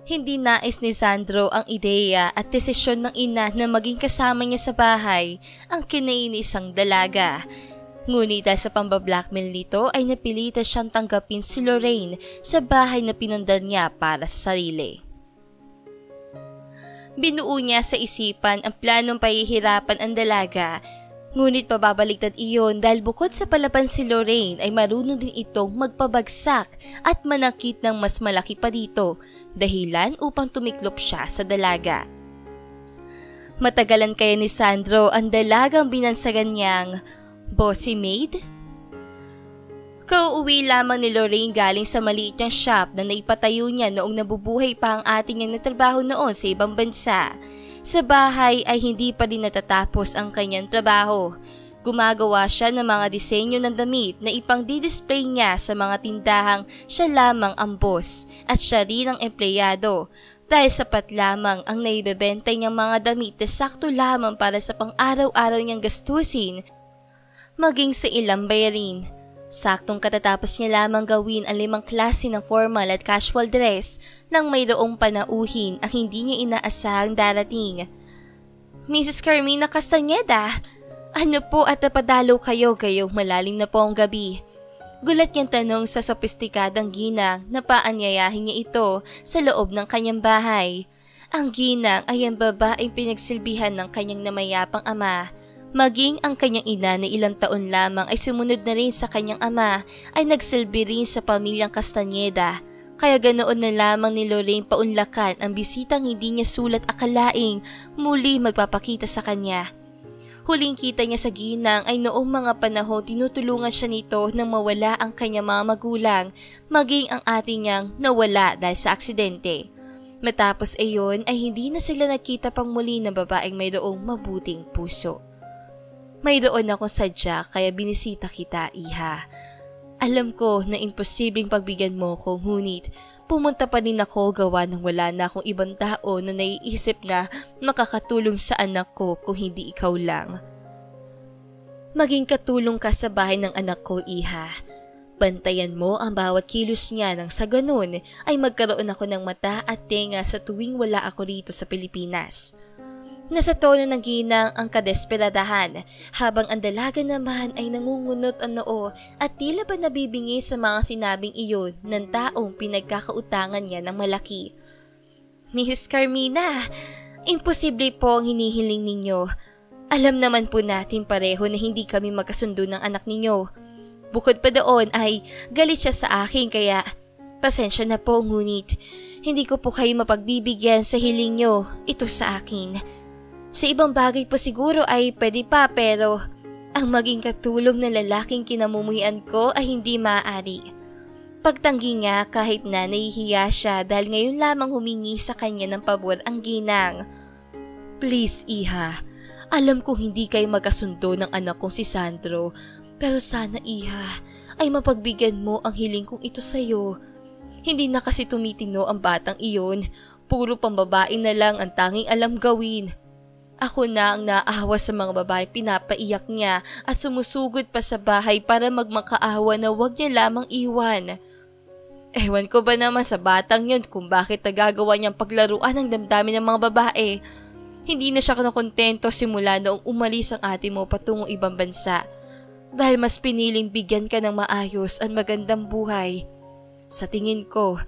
Hindi nais ni Sandro ang ideya at desisyon ng ina na maging kasama niya sa bahay ang kinainisang dalaga. Ngunit dahil sa pambablackmail nito ay napilitan siyang tanggapin si Lorraine sa bahay na pinundar niya para sa sarili. Binuo niya sa isipan ang planong pahihirapan ang dalaga, ngunit pababaliktad iyon dahil bukod sa palaban si Lorraine ay marunong din itong magpabagsak at manakit ng mas malaki pa dito, dahilan upang tumiklop siya sa dalaga. Matagalan kaya ni Sandro ang dalagang binansagan niyang bossy maid? Kauuwi lamang ni Lorraine galing sa maliit niyang shop na naipatayo niya noong nabubuhay pa ang ating niyang natrabaho noon sa ibang bansa. Sa bahay ay hindi pa rin natatapos ang kanyang trabaho. Gumagawa siya ng mga disenyo ng damit na ipang-display niya sa mga tindahang siya lamang ang boss at siya rin ang empleyado. Dahil sapat lamang ang naibebenta niyang mga damit na sakto lamang para sa pang-araw-araw niyang gastusin, maging sa ilang bayarin. Saktong katatapos niya lamang gawin ang 5 klase ng formal at casual dress nang mayroong panauhin ang hindi niya inaasahang darating. Mrs. Carmina Castañeda, ano po at napadalo kayo gayong malalim na po ang gabi? Gulat niyang tanong sa sopistikadang ginang na paanyayahin niya ito sa loob ng kanyang bahay. Ang ginang ay ang babaeng pinagsilbihan ng kanyang namayapang ama. Maging ang kanyang ina na ilang taon lamang ay sumunod na rin sa kanyang ama ay nagsilbi rin sa pamilyang Castañeda. Kaya ganoon na lamang ni Lorraine paunlakan ang bisitang hindi niya sulat akalaing muli magpapakita sa kanya. Huling kita niya sa ginang ay noong mga panahon tinutulungan siya nito nang mawala ang kanyang mga magulang, maging ang ating niyang nawala dahil sa aksidente. Matapos ayon ay hindi na sila nakita pang muli ng babaeng mayroong mabuting puso. Mayroon akong sadya kaya binisita kita, iha. Alam ko na imposibleng pagbigyan mo ko, ngunit pumunta pa rin ako gawa ng wala na akong ibang tao na naiisip na makakatulong sa anak ko kung hindi ikaw lang. Maging katulong ka sa bahay ng anak ko, iha. Bantayan mo ang bawat kilos niya nang sa ganun ay magkaroon ako ng mata at tenga sa tuwing wala ako rito sa Pilipinas. Nasa tono ng ginang ang kadesperadahan, habang ang dalaga naman ay nangungunot ang noo at tila ba nabibingi sa mga sinabing iyon ng taong pinagkakautangan niya ng malaki. Mrs. Carmina, imposible po ang hinihiling ninyo. Alam naman po natin pareho na hindi kami magkasundo ng anak ninyo. Bukod pa doon ay galit siya sa akin kaya pasensya na po, ngunit hindi ko po kayo mapagbibigyan sa hiling nyo, ito sa akin. Sa ibang bagay po siguro ay pwede pa, pero ang maging katulong ng lalaking kinamumuhian ko ay hindi maaari. Pagtanggi nga kahit na nahihiya siya dahil ngayon lamang humingi sa kanya ng pabor ang ginang. Please, iha. Alam kong hindi kayo magkasundo ng anak kong si Sandro, pero sana, iha, ay mapagbigyan mo ang hiling kong ito sa'yo. Hindi na kasi tumitino ang batang iyon. Puro pambabae na lang ang tanging alam gawin. Ako na ang naawa sa mga babae pinapaiyak niya at sumusugod pa sa bahay para magmakaawa na wag niya lamang iwan. Ewan ko ba naman sa batang yun kung bakit nagagawa niyang paglaruan ng damdamin ng mga babae. Hindi na siya nakontento simula noong umalis ang ate mo patungong ibang bansa. Dahil mas piniling bigyan ka ng maayos at magandang buhay. Sa tingin ko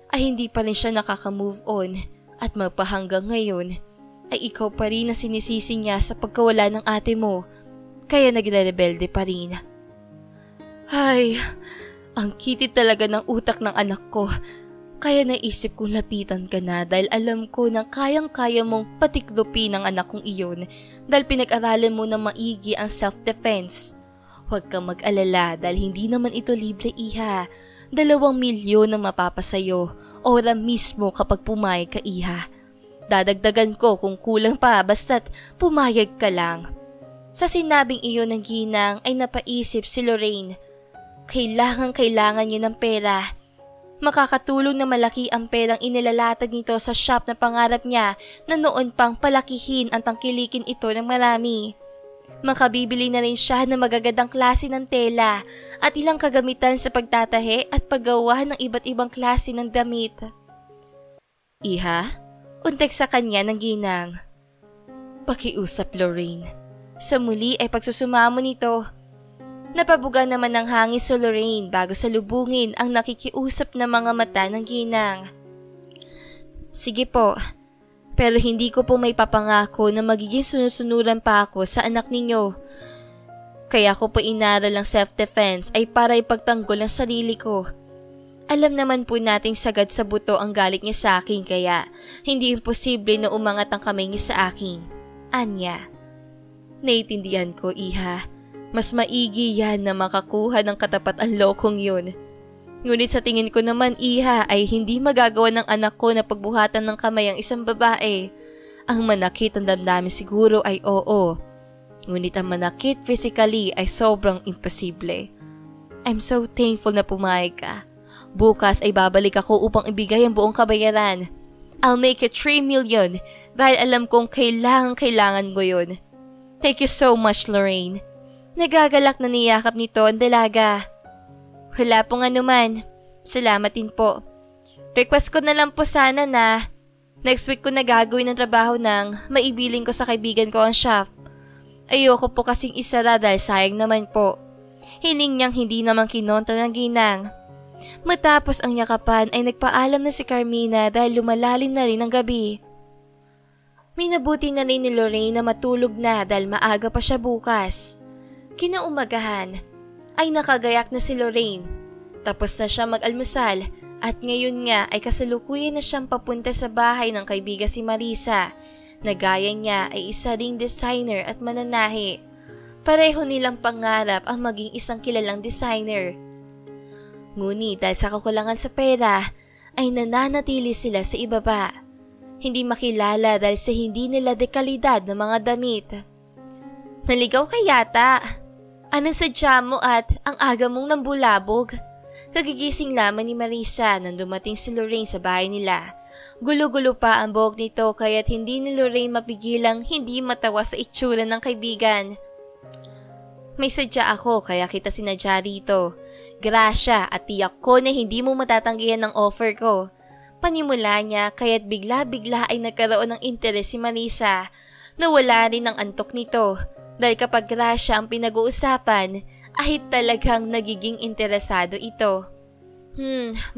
ay hindi pa rin siya nakaka-move on at magpahanggang ngayon ay ikaw pa rin na sinisisi niya sa pagkawala ng ate mo, kaya nagre-rebelde pa rin. Ay, ang kitid talaga ng utak ng anak ko, kaya naisip kong lapitan ka na dahil alam ko na kayang-kaya mong patiklopin ang anak kong iyon dahil pinag-aralan mo na maigi ang self-defense. Huwag kang mag-alala dahil hindi naman ito libre, iha. 2 milyon ang mapapasayo, ora mismo kapag pumayag ka, iha. Dadagdagan ko kung kulang pa basta't pumayag ka lang. Sa sinabing iyon ng ginang ay napaisip si Lorraine. Kailangan niya ng pera. Makakatulong na malaki ang perang inilalatag nito sa shop na pangarap niya na noon pang palakihin ang tangkilikin ito ng marami. Makabibili na rin siya ng magagandang klase ng tela at ilang kagamitan sa pagtatahe at paggawa ng iba't ibang klase ng damit. Iha? Untek sa kanya ng ginang. Pakiusap, Lorraine. Sa muli ay pagsusumamo nito. Napabuga naman ng hangin sa Lorraine bago salubungin ang nakikiusap na mga mata ng ginang. Sige po, pero hindi ko po may papangako na magiging sunusunuran pa ako sa anak ninyo. Kaya ko po inaral ang self-defense ay para ipagtanggol ang sarili ko. Alam naman po nating sagad sa buto ang galit niya sa akin kaya hindi imposible na umangat ang kamay niya sa akin. Anya. Naiintindihan ko, Iha. Mas maigi yan na makakuha ng katapat ang lokong yun. Ngunit sa tingin ko naman, Iha, ay hindi magagawa ng anak ko na pagbuhatan ng kamay ang isang babae. Ang manakit ang damdamin siguro ay oo. Ngunit ang manakit physically ay sobrang imposible. I'm so thankful na pumayag ka. Bukas ay babalik ako upang ibigay ang buong kabayaran. I'll make it 3 million dahil alam kong kailangan ko yun. Thank you so much, Lorraine. Nagagalak na niyakap nito ang dalaga. Wala pong anuman. Salamat din po. Request ko na lang po sana na next week ko na gagawin ang trabaho ng maibiling ko sa kaibigan ko ang shop. Ayoko po kasing isara dahil sayang naman po. Hiling niyang hindi naman kinontra ng ginang. Matapos ang yakapan ay nagpaalam na si Carmina dahil lumalalim na rin ang gabi. Minabuti na rin ni Lorraine na matulog na dahil maaga pa siya bukas. Kinaumagahan ay nakagayak na si Lorraine. Tapos na siya mag-almusal at ngayon nga ay kasalukuyan na siyang papunta sa bahay ng kaibigan si Marisa na gaya niya ay isa ring designer at mananahi. Pareho nilang pangarap ang maging isang kilalang designer. Ngunit dahil sa kakulangan sa pera ay nananatili sila sa ibaba. Hindi makilala dahil sa hindi nila dekalidad ng mga damit. Naligaw ka yata. Anong sadya mo at ang aga mong nambulabog? Kagigising lamang ni Marisa nang dumating si Lorraine sa bahay nila. Gulo-gulo pa ang buhok nito kaya't hindi ni Lorraine mapigilang hindi matawa sa itsura ng kaibigan. May sadya ako kaya kita sinadya rito. Grasya at tiyak ko na hindi mo matatanggihan ng offer ko. Panimula niya kaya't bigla-bigla ay nagkaroon ng interes si Marisa. Nawala rin ang antok nito. Dahil kapag grasya ang pinag-uusapan, ay talagang nagiging interesado ito.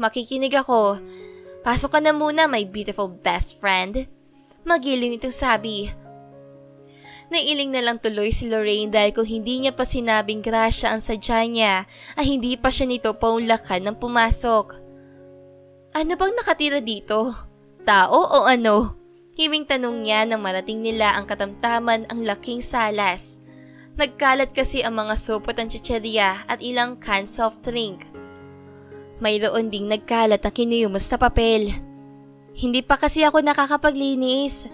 Makikinig ako. Pasok ka na muna, my beautiful best friend. Magiling itong sabi. Nailing na lang tuloy si Lorraine dahil kung hindi niya pa sinabing grasya ang sadya niya, ay hindi pa siya nito paunlakan ng pumasok. Ano bang nakatira dito? Tao o ano? Himing tanong niya nang marating nila ang katamtaman ang laking salas. Nagkalat kasi ang mga supot ang chicheria at ilang can soft drink. Mayroon ding nagkalat na kinuyumos na papel. Hindi pa kasi ako nakakapaglinis.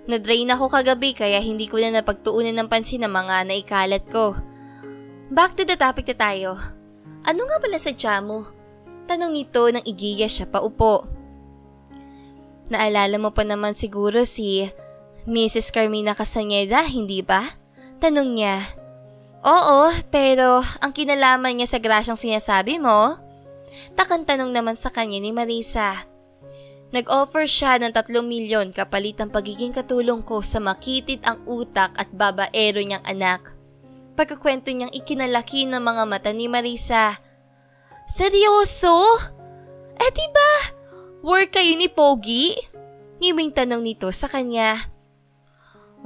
Na-drain ako kagabi kaya hindi ko na napagtuunan ng pansin ang mga naikalat ko. Back to the topic na tayo. Ano nga pala sadya mo? Tanong nito nang igiya siya paupo. Naalala mo pa naman siguro si Mrs. Carmina Castañeda, hindi ba? Tanong niya. Oo, pero ang kinalaman niya sa grasyang sinasabi mo? Takang tanong naman sa kanya ni Marisa. Nag-offer siya ng 3 milyon kapalit ang pagiging katulong ko sa makitid ang utak at babaero niyang anak. Pagkakwento niyang ikinalaki ng mga mata ni Marisa. Seryoso? Eh diba? Work kayo ni Pogi? Ngiwing tanong nito sa kanya.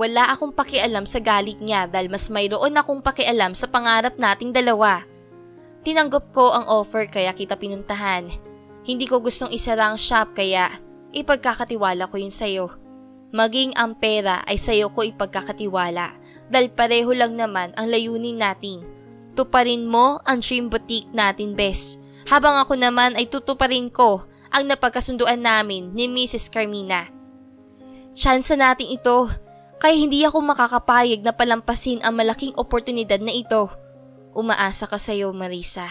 Wala akong pakialam sa galit niya dahil mas mayroon akong pakialam sa pangarap nating dalawa. Tinanggap ko ang offer kaya kita pinuntahan. Hindi ko gustong isara ang shop kaya ipagkakatiwala ko yun sa'yo. Maging ang pera ay sa'yo ko ipagkakatiwala dahil pareho lang naman ang layunin natin. Tuparin mo ang dream boutique natin, bes. Habang ako naman ay tutuparin ko ang napagkasunduan namin ni Mrs. Carmina. Tsansa natin ito, kaya hindi ako makakapayag na palampasin ang malaking oportunidad na ito. Umaasa ka sa'yo, Marisa.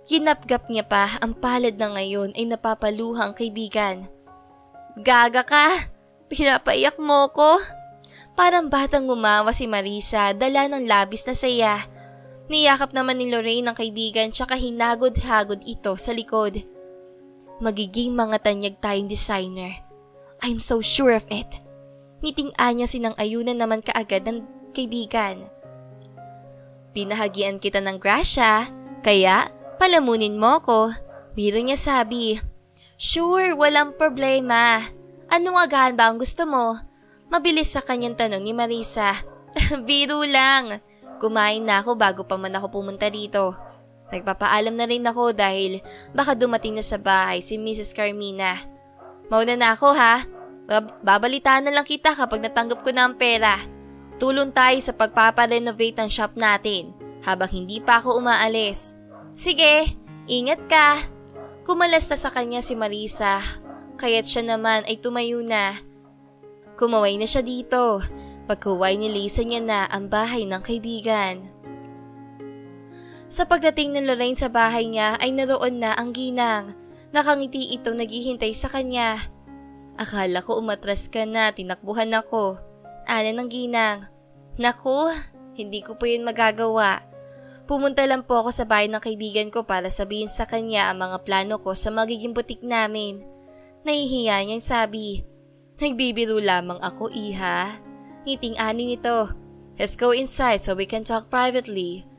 Kinapgap niya pa ang palad na ngayon ay napapaluhang kaibigan. Gaga ka! Pinapaiyak mo ko! Parang batang gumawa si Marisa, dala ng labis na saya. Niyakap naman ni Lorraine ang kaibigan tsaka hinagod-hagod ito sa likod. Magiging mga tanyag tayong designer. I'm so sure of it. Ngiting-a niya sinang-ayunan naman kaagad ng kaibigan. Pinahagian kita ng grasya, kaya palamunin mo ko. Biro niya sabi. Sure, walang problema. Anong agahan ba ang gusto mo? Mabilis sa kanyang tanong ni Marisa. Biro lang. Kumain na ako bago pa man ako pumunta dito. Nagpapaalam na rin ako dahil baka dumating na sa bahay si Mrs. Carmina. Mauna na ako ha. Babalitaan na lang kita kapag natanggap ko na ang pera. Tulong tayo sa pagpaparenovate ng shop natin habang hindi pa ako umaalis. Sige, ingat ka. Kumalasta sa kanya si Marisa, kaya't siya naman ay tumayo na. Kumaway na siya dito. Pagkuway nilisan niya na ang bahay ng kaibigan. Sa pagdating ni Lorraine sa bahay niya ay naroon na ang ginang. Nakangiti ito naghihintay sa kanya. Akala ko umatras ka na, tinakbuhan ako. Ana ng ginang. Naku, hindi ko po yun magagawa. Pumunta lang po ako sa bahay ng kaibigan ko para sabihin sa kanya ang mga plano ko sa magiging butik namin. Nahihiya niyang sabi. Nagbibiro lamang ako, iha. Ngiting-ani nito. Let's go inside so we can talk privately.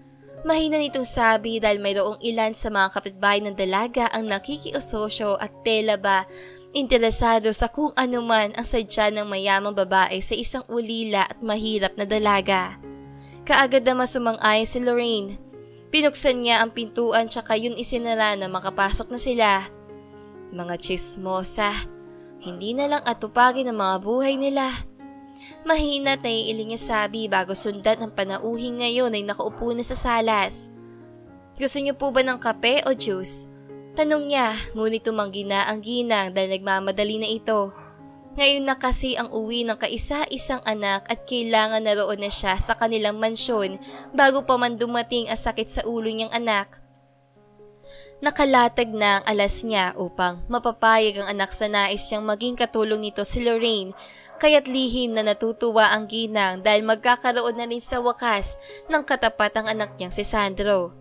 Mahina nitong sabi dahil mayroong ilan sa mga kapitbahay ng dalaga ang nakikiusosyo at tela ba interesado sa kung ano man ang sadya ng mayamang babae sa isang ulila at mahirap na dalaga. Kaagad na sumang-ayon si Lorraine. Pinuksan niya ang pintuan tsaka yun isinara na makapasok na sila. Mga chismosa, hindi na lang atupagin ang mga buhay nila. Mahina at naiiling niya sabi bago sundan ang panauhin ngayon ay nakaupo na sa salas. Gusto niyo po ba ng kape o juice? Tanong niya, ngunit tumanggi na ang ginang dahil nagmamadali na ito. Ngayon na kasi ang uwi ng kaisa-isang anak at kailangan naroon na siya sa kanilang mansyon bago pa man dumating ang sakit sa ulo niyang anak. Nakalatag na ang alas niya upang mapapayag ang anak sa nais niyang maging katulong nito si Lorraine, kaya't lihim na natutuwa ang ginang dahil magkakaroon na rin sa wakas ng katapat ang anak niyang si Sandro.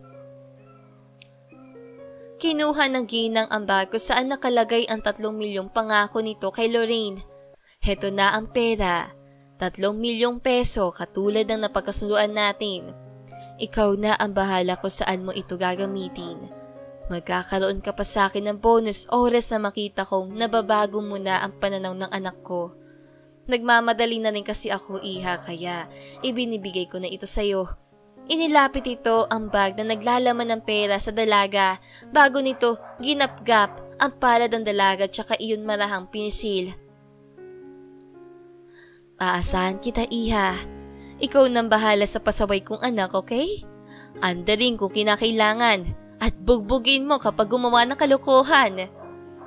Kinuha ng ginang ang bag kung saan nakalagay ang 3 milyong pangako nito kay Lorraine. Heto na ang pera, 3 milyong peso katulad ng napagkasunduan natin. Ikaw na ang bahala kung saan mo ito gagamitin. Magkakaroon ka pa sa akin ng bonus oras na makita kong nababago mo na ang pananaw ng anak ko. Nagmamadali na rin kasi ako, iha, kaya ibinibigay ko na ito sa'yo. Inilapit ito ang bag na naglalaman ng pera sa dalaga bago nito ginapgap ang palad ng dalaga tsaka iyon marahang pinisil. Aasahan kita, iha. Ikaw nang bahala sa pasaway kong anak, okay? Andaling kung kinakailangan at bugbugin mo kapag gumawa ng kalokohan.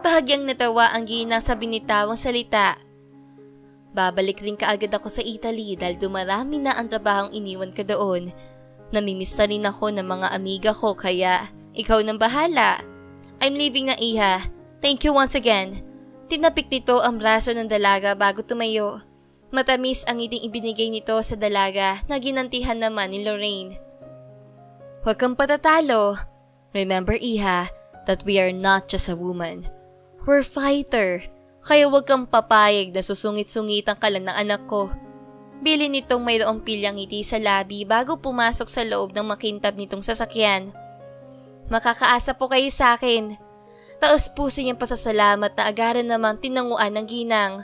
Bahagyang natawa ang ginang sa binitawang salita. Babalik rin kaagad ako sa Italy dahil dumarami na ang trabahong iniwan ka doon. Namimiss na rin ako ng mga amiga ko kaya ikaw nang bahala. I'm leaving na, iha. Thank you once again. Tinapik nito ang braso ng dalaga bago tumayo. Matamis ang ngiting ibinigay nito sa dalaga na ginantihan naman ni Lorraine. Huwag kang patatalo. Remember, iha, that we are not just a woman. We're fighter. Kaya huwag kang papayag na susungit-sungitan ka lang ng anak ko. Bili nitong mayroong pilyang ngiti sa labi bago pumasok sa loob ng makintab nitong sasakyan. Makakaasa po kayo sa akin. Taos puso niyang pasasalamat na agaran namang tinanguan ng ginang.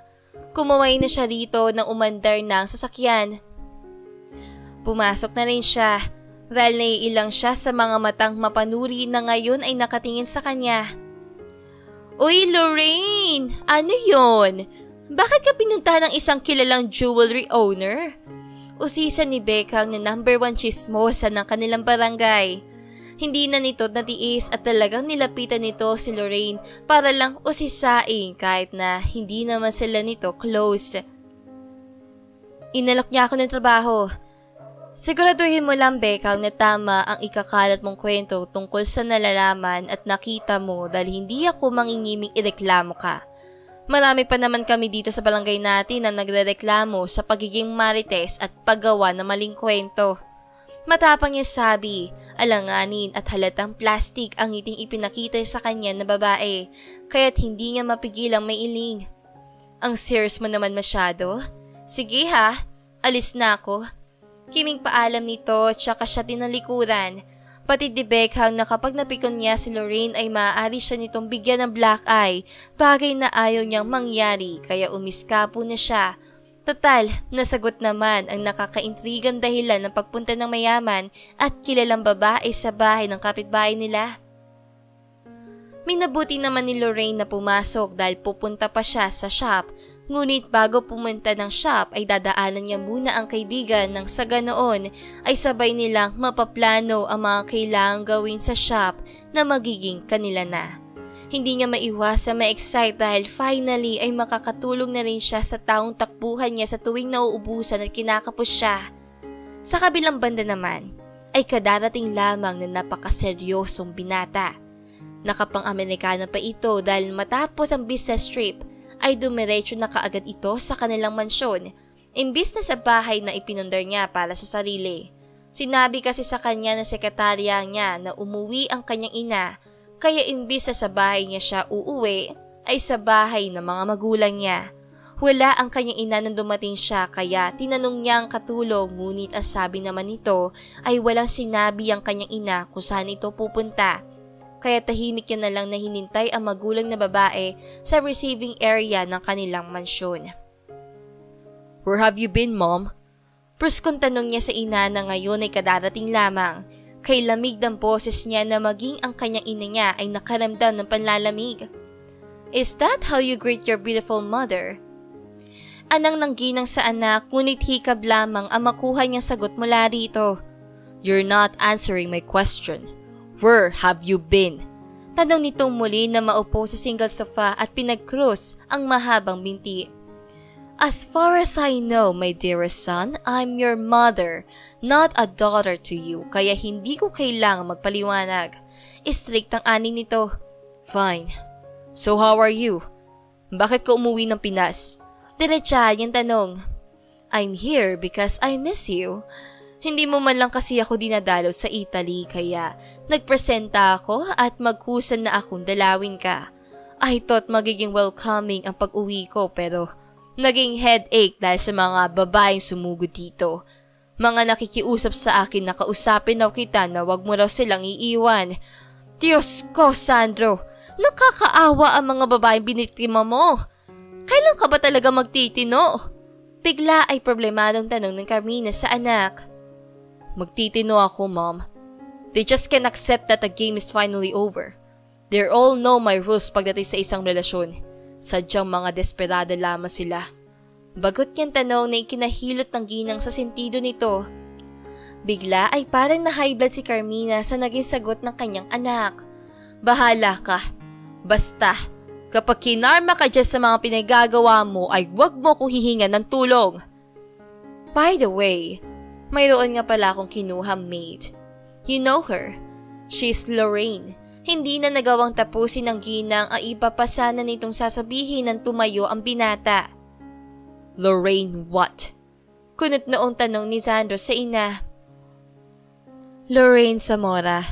Kumaway na siya rito nang umandar na ang sasakyan. Pumasok na rin siya dahil naiilang siya sa mga matang mapanuri na ngayon ay nakatingin sa kanya. Uy, Lorraine! Ano yon? Bakit ka pinuntahan ng isang kilalang jewelry owner? Usisan ni Becca na number 1 chismosa ng kanilang barangay. Hindi na nito natiis at talagang nilapitan nito si Lorraine para lang usisain kahit na hindi naman sila nito close. Inalok niya ako ng trabaho. Siguraduhin mo lang, Becca, na tama ang ikakalat mong kwento tungkol sa nalalaman at nakita mo dahil hindi ako mangingiming ireklamo ka. Marami pa naman kami dito sa barangay natin na nagrereklamo sa pagiging marites at paggawa ng maling kwento. Matapang niya sabi, alanganin at halatang plastik ang ngiting ipinakita sa kanya na babae, kaya't hindi niya mapigilang mailing. Ang serious mo naman masyado. Sige ha, alis na ako. Kiming paalam nito tsaka siya tinalikuran. Pati di Beckham na kapag napikon niya si Lorraine ay maaari siya nitong bigyan ng black eye, bagay na ayaw niyang mangyari kaya umiskapo na siya. Total, nasagot naman ang nakakaintrigang dahilan ng pagpunta ng mayaman at kilalang babae sa bahay ng kapitbahay nila. Minabuti naman ni Lorraine na pumasok dahil pupunta pa siya sa shop, ngunit bago pumunta ng shop ay dadaanan niya muna ang kaibigan nang sa ganoon ay sabay nilang mapaplano ang mga kailangang gawin sa shop na magiging kanila na. Hindi niya maiwasan ma-excite dahil finally ay makakatulong na rin siya sa taong takbuhan niya sa tuwing nauubusan at kinakapos siya. Sa kabilang banda naman ay kadarating lamang na napakaseryosong binata. Nakapang-Amerikano pa ito dahil matapos ang business trip ay dumiretso na kaagad ito sa kanilang mansyon, imbis na sa bahay na ipinundar niya para sa sarili. Sinabi kasi sa kanya ng sekretarya niya na umuwi ang kanyang ina, kaya imbis na sa bahay niya siya uuwi, ay sa bahay ng mga magulang niya. Wala ang kanyang ina nung dumating siya kaya tinanong niya ang katulong, ngunit ang sabi naman nito ay walang sinabi ang kanyang ina kung saan ito pupunta. Kaya tahimik niya na lang na hinintay ang magulang na babae sa receiving area ng kanilang mansyon. "Where have you been, Mom?" Pruskong tanong niya sa ina na ngayon ay kadarating lamang. Kay lamig ng boses niya na maging ang kanyang ina niya ay nakaramdam ng panlalamig. "Is that how you greet your beautiful mother?" Anang nangginang sa anak, ngunit hikab lamang ang makuha niyang sagot mula rito. "You're not answering my question. Where have you been?" Tanong nitong muli na maupo sa single sofa at pinag-cross ang mahabang binti. "As far as I know, my dearest son, I'm your mother, not a daughter to you, kaya hindi ko kailangang magpaliwanag." Strict ang ani nito. "Fine. So how are you? Bakit ka umuwi ng Pinas?" Diretsa yung tanong. "I'm here because I miss you. Hindi mo man lang kasi ako dinadalo sa Italy kaya nagpresenta ako at magkusan na akong dalawin ka. I thought magiging welcoming ang pag-uwi ko pero naging headache dahil sa mga babaeng sumugod dito. Mga nakikiusap sa akin na kausapin daw kita na wag mo raw silang iiwan. Diyos ko, Sandro, nakakaawa ang mga babaeng biniktima mo. Kailan ka ba talaga magtitino?" Bigla ay problemadong tanong ng Carmina sa anak. "Magtitino ako, Mom. They just can't accept that the game is finally over. They all know my rules pagdating sa isang relasyon. Sadyang mga desperada lamang sila." Bagot niyang tanong na ikinahilot ng ginang sa sentido nito. Bigla ay parang na-high blood si Carmina sa naging sagot ng kanyang anak. "Bahala ka. Basta, kapag kinarma ka dyan sa mga pinagagawa mo ay wag mo kong hihingan ng tulong." By the way, mayroon nga pala akong kinuhang maid. You know her? She's Lorraine. Hindi na nagawang tapusin ng ginang ang iba pa sana nitong sasabihin ng tumayo ang binata. "Lorraine what?" Kunot noong tanong ni Sandro sa ina. "Lorraine Zamora.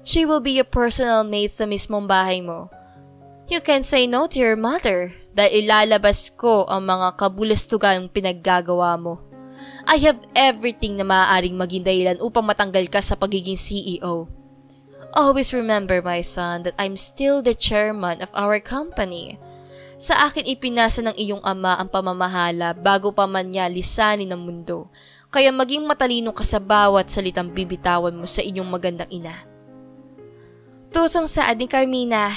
She will be your personal maid sa mismong bahay mo. You can't say no to your mother dahil ilalabas ko ang mga kabulastugang pinaggagawa mo. I have everything na maaaring maging dahilan upang matanggal ka sa pagiging CEO. Always remember, my son, that I'm still the chairman of our company. Sa akin ipinasa ng iyong ama ang pamamahala bago pa man niya lisanin ng mundo. Kaya maging matalino ka sa bawat salitang bibitawan mo sa inyong magandang ina." Tusong saad ni Carmina.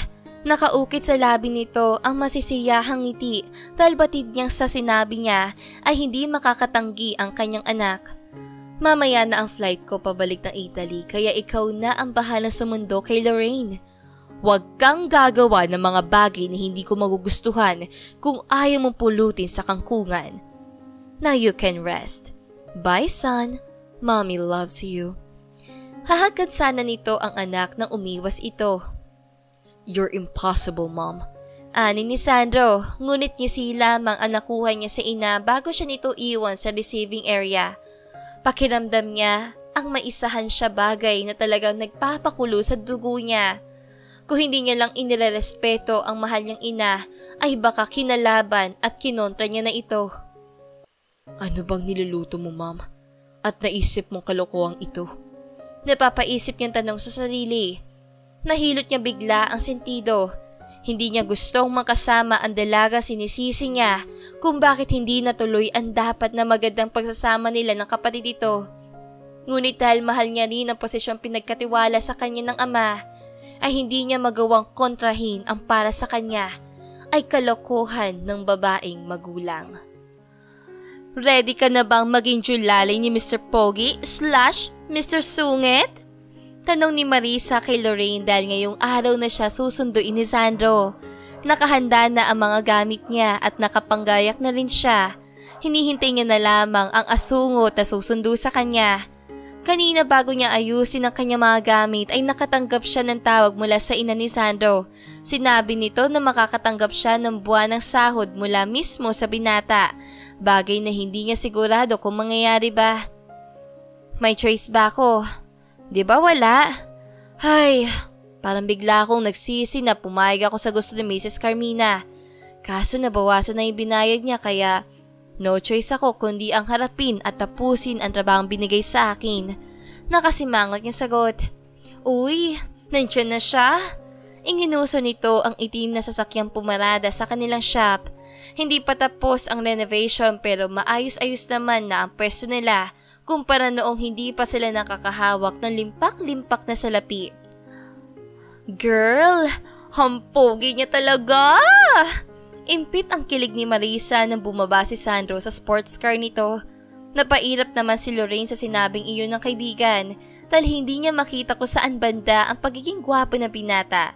Nakaukit sa labi nito ang masisiyahang ngiti dahil batid niyang sa sinabi niya ay hindi makakatanggi ang kanyang anak. "Mamaya na ang flight ko pabalik ng Italy kaya ikaw na ang bahala sa mundo kay Lorraine. Huwag kang gagawa ng mga bagay na hindi ko magugustuhan kung ayaw mong pulutin sa kangkungan. Now you can rest. Bye, son. Mommy loves you." Hahagad sana nito ang anak nang umiwas ito. "You're impossible, Mom." Ani ni Sandro, ngunit ngisi lamang ang nakuha niya sa ina bago siya nito iwan sa receiving area. Pakiramdam niya ang maisahan siya bagay na talagang nagpapakulo sa dugo niya. Kung hindi niya lang inirerespeto ang mahal niyang ina, ay baka kinalaban at kinontra niya na ito. Ano bang niluluto mo, ma'am? At naisip mong kalokohang ito? Napapaisip niyang tanong sa sarili. Nahilot niya bigla ang sentido. Hindi niya gustong makasama ang dalaga, sinisisi niya kung bakit hindi natuloy ang dapat na magandang pagsasama nila ng kapatid ito. Ngunit dahil mahal niya rin ang posisyong pinagkatiwala sa kanya ng ama, ay hindi niya magawang kontrahin ang para sa kanya ay kalokohan ng babaeng magulang. Ready ka na bang maging julalay ni Mr. Pogi / Mr. Sungit? Tanong ni Marisa kay Lorraine dahil ngayong araw na siya susunduin ni Sandro. Nakahanda na ang mga gamit niya at nakapanggayak na rin siya. Hinihintay niya na lamang ang asungot na susundo sa kanya. Kanina bago niya ayusin ang kanyang mga gamit ay nakatanggap siya ng tawag mula sa ina ni Sandro. Sinabi nito na makakatanggap siya ng buwan ng sahod mula mismo sa binata. Bagay na hindi niya sigurado kung mangyayari ba. May choice ba ako? Di ba wala? Ay, parang bigla akong nagsisi na pumayag ako sa gusto ni Mrs. Carmina. Kaso nabawasan na yung binayad niya kaya no choice ako kundi ang harapin at tapusin ang trabahong binigay sa akin. Nakasimangot niya sagot. Uy, nandiyan na siya? Inginuso nito ang itim na sasakyang pumarada sa kanilang shop. Hindi pa tapos ang renovation pero maayos-ayos naman na ang pwesto nila kumpara noong hindi pa sila nakakahawak ng limpak-limpak na salapi. Girl, hampogi niya talaga! Impit ang kilig ni Marisa nang bumaba si Sandro sa sports car nito. Napairap naman si Lorraine sa sinabing iyon ng kaibigan dahil hindi niya makita kung saan banda ang pagiging gwapo na binata.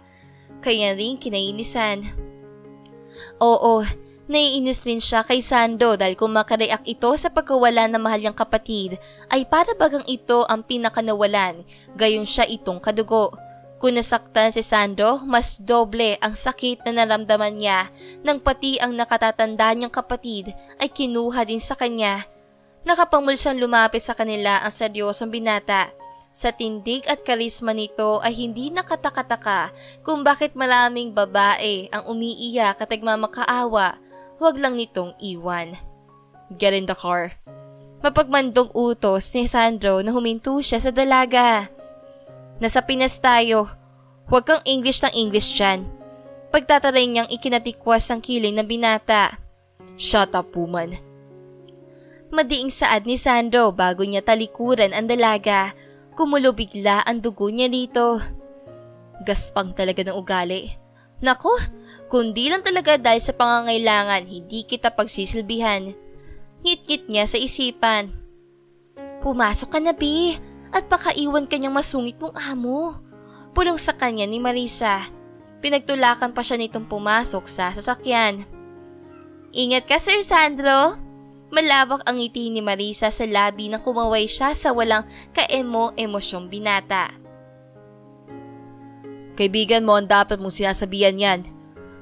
Kaya rin kinainisan. Oo, naiinis rin siya kay Sando dahil kung makareact ito sa pagkawala ng mahal niyang kapatid ay para bagang ito ang pinakanawalan, gayon siya itong kadugo. Kung nasaktan si Sando, mas doble ang sakit na naramdaman niya nang pati ang nakatatanda niyang kapatid ay kinuha din sa kanya. Nakapangmulsang lumapit sa kanila ang seryosong binata. Sa tindig at karisma nito ay hindi nakataka-taka kung bakit maraming babae ang umiiyak at nagmamakaawa. Huwag lang nitong iwan. Get in the car. Mapagmandong utos ni Sandro na huminto siya sa dalaga. Nasa Pinas tayo. Huwag kang English ng English dyan. Pagtataray niyang ikinatikwas ang kiling ng binata. Shut up, woman. Madiing saad ni Sandro bago niya talikuran ang dalaga. Kumulo bigla ang dugo niya dito. Gaspang talaga ng ugali. Naku, kundi lang talaga dahil sa pangangailangan, hindi kita pagsisilbihan. Ngit-ngit niya sa isipan. Pumasok ka na, Bi, at pakaiwan kanyang masungit mong amo. Pulong sa kanya ni Marisa. Pinagtulakan pa siya nitong pumasok sa sasakyan. Ingat ka, Sir Sandro. Malawak ang ngiti ni Marisa sa labi nang kumaway siya sa walang kaemo-emosyong binata. Kaibigan mo ang dapat mong sinasabihan yan.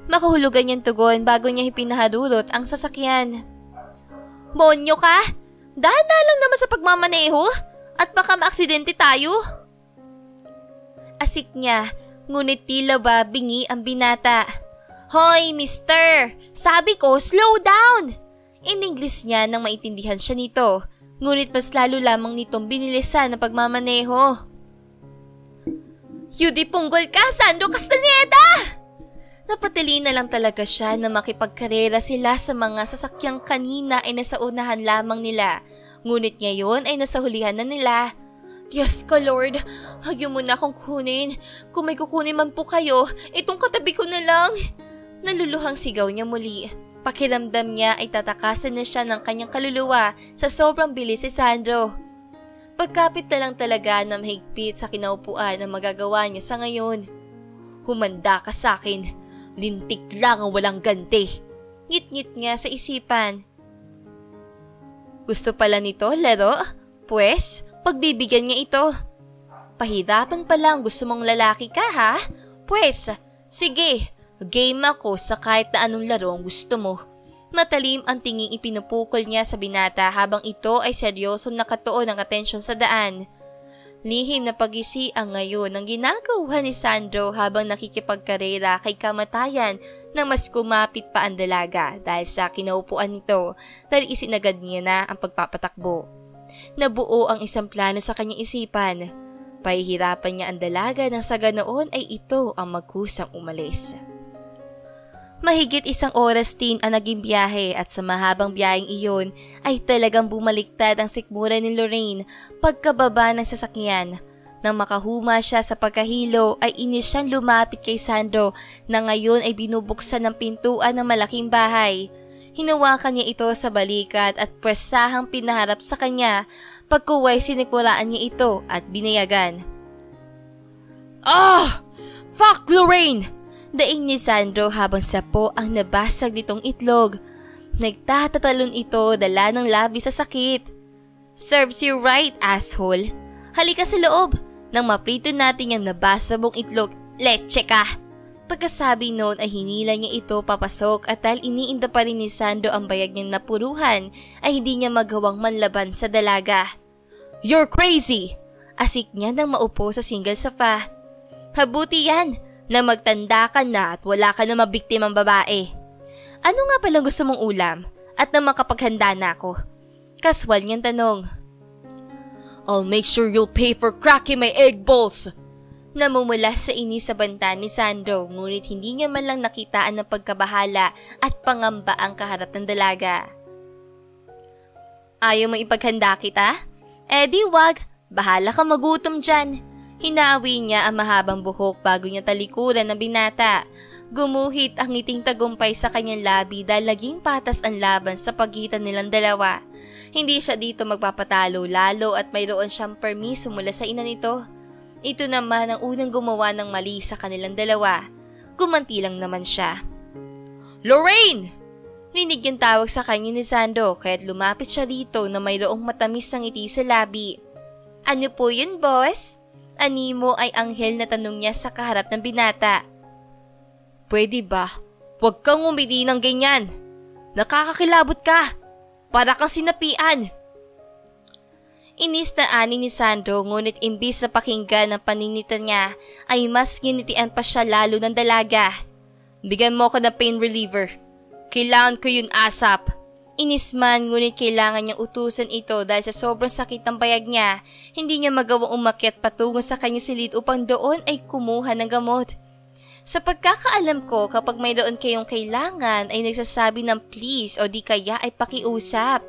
Makahulugan niyang tugon bago niya ipinaharurot ang sasakyan. Monyo ka? Dahan-dahan lang naman sa pagmamaneho at baka maaksidente tayo. Asik niya, ngunit tila ba bingi ang binata. Hoy, mister! Sabi ko, slow down! In-English niya nang maintindihan siya nito, ngunit mas lalo lamang nitong binilisan ang pagmamaneho. Yudi punggol ka, Sandro Castaneda! Napatili na lang talaga siya na makipagkarera sila sa mga sasakyang kanina ay nasa unahan lamang nila, ngunit ngayon ay nasa hulihan na nila. Diyos ko, Lord, hagyo mo na akong kunin. Kung may kukunin man po kayo, itong katabi ko na lang. Naluluhang sigaw niya muli. Pakiramdam niya ay tatakasan na siya ng kanyang kaluluwa sa sobrang bilis si Sandro. Pagkapit na lang talaga na mahigpit sa kinaupuan ang magagawa niya sa ngayon. Humanda ka sa akin. Lintik lang ang walang ganti. Ngit-ngit niya sa isipan. Gusto pala nito, laro? Pwes, pagbibigyan niya ito. Pahirapan pala ang gusto mong lalaki ka, ha? Pwes, sige. Game ako sa kahit na anong laro ang gusto mo. Matalim ang tinging ipinupukol niya sa binata habang ito ay seryosong nakatuon ng atensyon sa daan. Lihim na pag-isi ang ngayon ang ginagawa ni Sandro habang nakikipagkarera kay kamatayan na mas kumapit pa ang dalaga dahil sa kinaupuan nito dahil isinagad niya na ang pagpapatakbo. Nabuo ang isang plano sa kanyang isipan. Pahihirapan niya ang dalaga nang sa ganoon ay ito ang magkusang umalis. Mahigit 1 oras din ang naging biyahe at sa mahabang biyaheng iyon ay talagang bumaliktad ang sikmura ni Lorraine pagkababa ng sasakyan. Nang makahuma siya sa pagkahilo ay inis siyang lumapit kay Sandro na ngayon ay binubuksan ng pintuan ng malaking bahay. Hinawakan niya ito sa balikat at pwesahang pinaharap sa kanya. Pagkuway sinikmuraan niya ito at binayagan. Ah! Fuck, Lorraine! Daing ni Sandro habang sapo ang nabasag nitong itlog. Nagtatatalon ito dala ng labi sa sakit. Serves you right, asshole. Halika sa loob. Nang maprito natin yung nabasag mong itlog, leche ka. Pagkasabi noon ay hinila niya ito papasok at dahil iniinda pa rin ni Sandro ang bayag niyang napuruhan ay hindi niya magawang manlaban sa dalaga. You're crazy! Asik niya nang maupo sa single sofa. Habuti yan na magtanda ka na at wala ka na mabiktimang babae. Ano nga palang gusto mong ulam at na makapaghanda na ako? Kaswal niyang tanong. I'll make sure you'll pay for cracking my egg balls! Namumula sa inis sa banta ni Sandro ngunit hindi niya man lang nakitaan ng pagkabahala at pangamba ang kaharap ng dalaga. Ayaw mo ipaghanda kita? Di wag, bahala ka magutom dyan. Hinawi niya ang mahabang buhok bago niya talikuran ng binata. Gumuhit ang ngiting tagumpay sa kanyang labi dahil naging patas ang laban sa pagitan nilang dalawa. Hindi siya dito magpapatalo lalo at mayroon siyang permiso mula sa ina nito. Ito naman ang unang gumawa ng mali sa kanilang dalawa. Gumanti lang naman siya. Lorraine! Rinig yung tawag sa kanya ni Sandro kaya't lumapit siya rito na mayroong matamis na ngiti sa labi. Ano po yun, boss? Animo ay anghel na tanong niya sa kaharap ng binata. Pwede ba? Huwag kang umiti ng ganyan. Nakakakilabot ka. Para kang sinapian. Inis na ani ni Sandro ngunit imbis sa pakinggan ng paninita niya ay mas ginitian pa siya lalo ng dalaga. Bigyan mo ko ng pain reliever. Kailangan ko yun ASAP. Inis man ngunit kailangan niyang utusan ito dahil sa sobrang sakit ng bayag niya, hindi niya magawang umakyat patungo sa kanyang silid upang doon ay kumuha ng gamot. Sa pagkakaalam ko, kapag mayroon kayong kailangan ay nagsasabi ng please o di kaya ay pakiusap.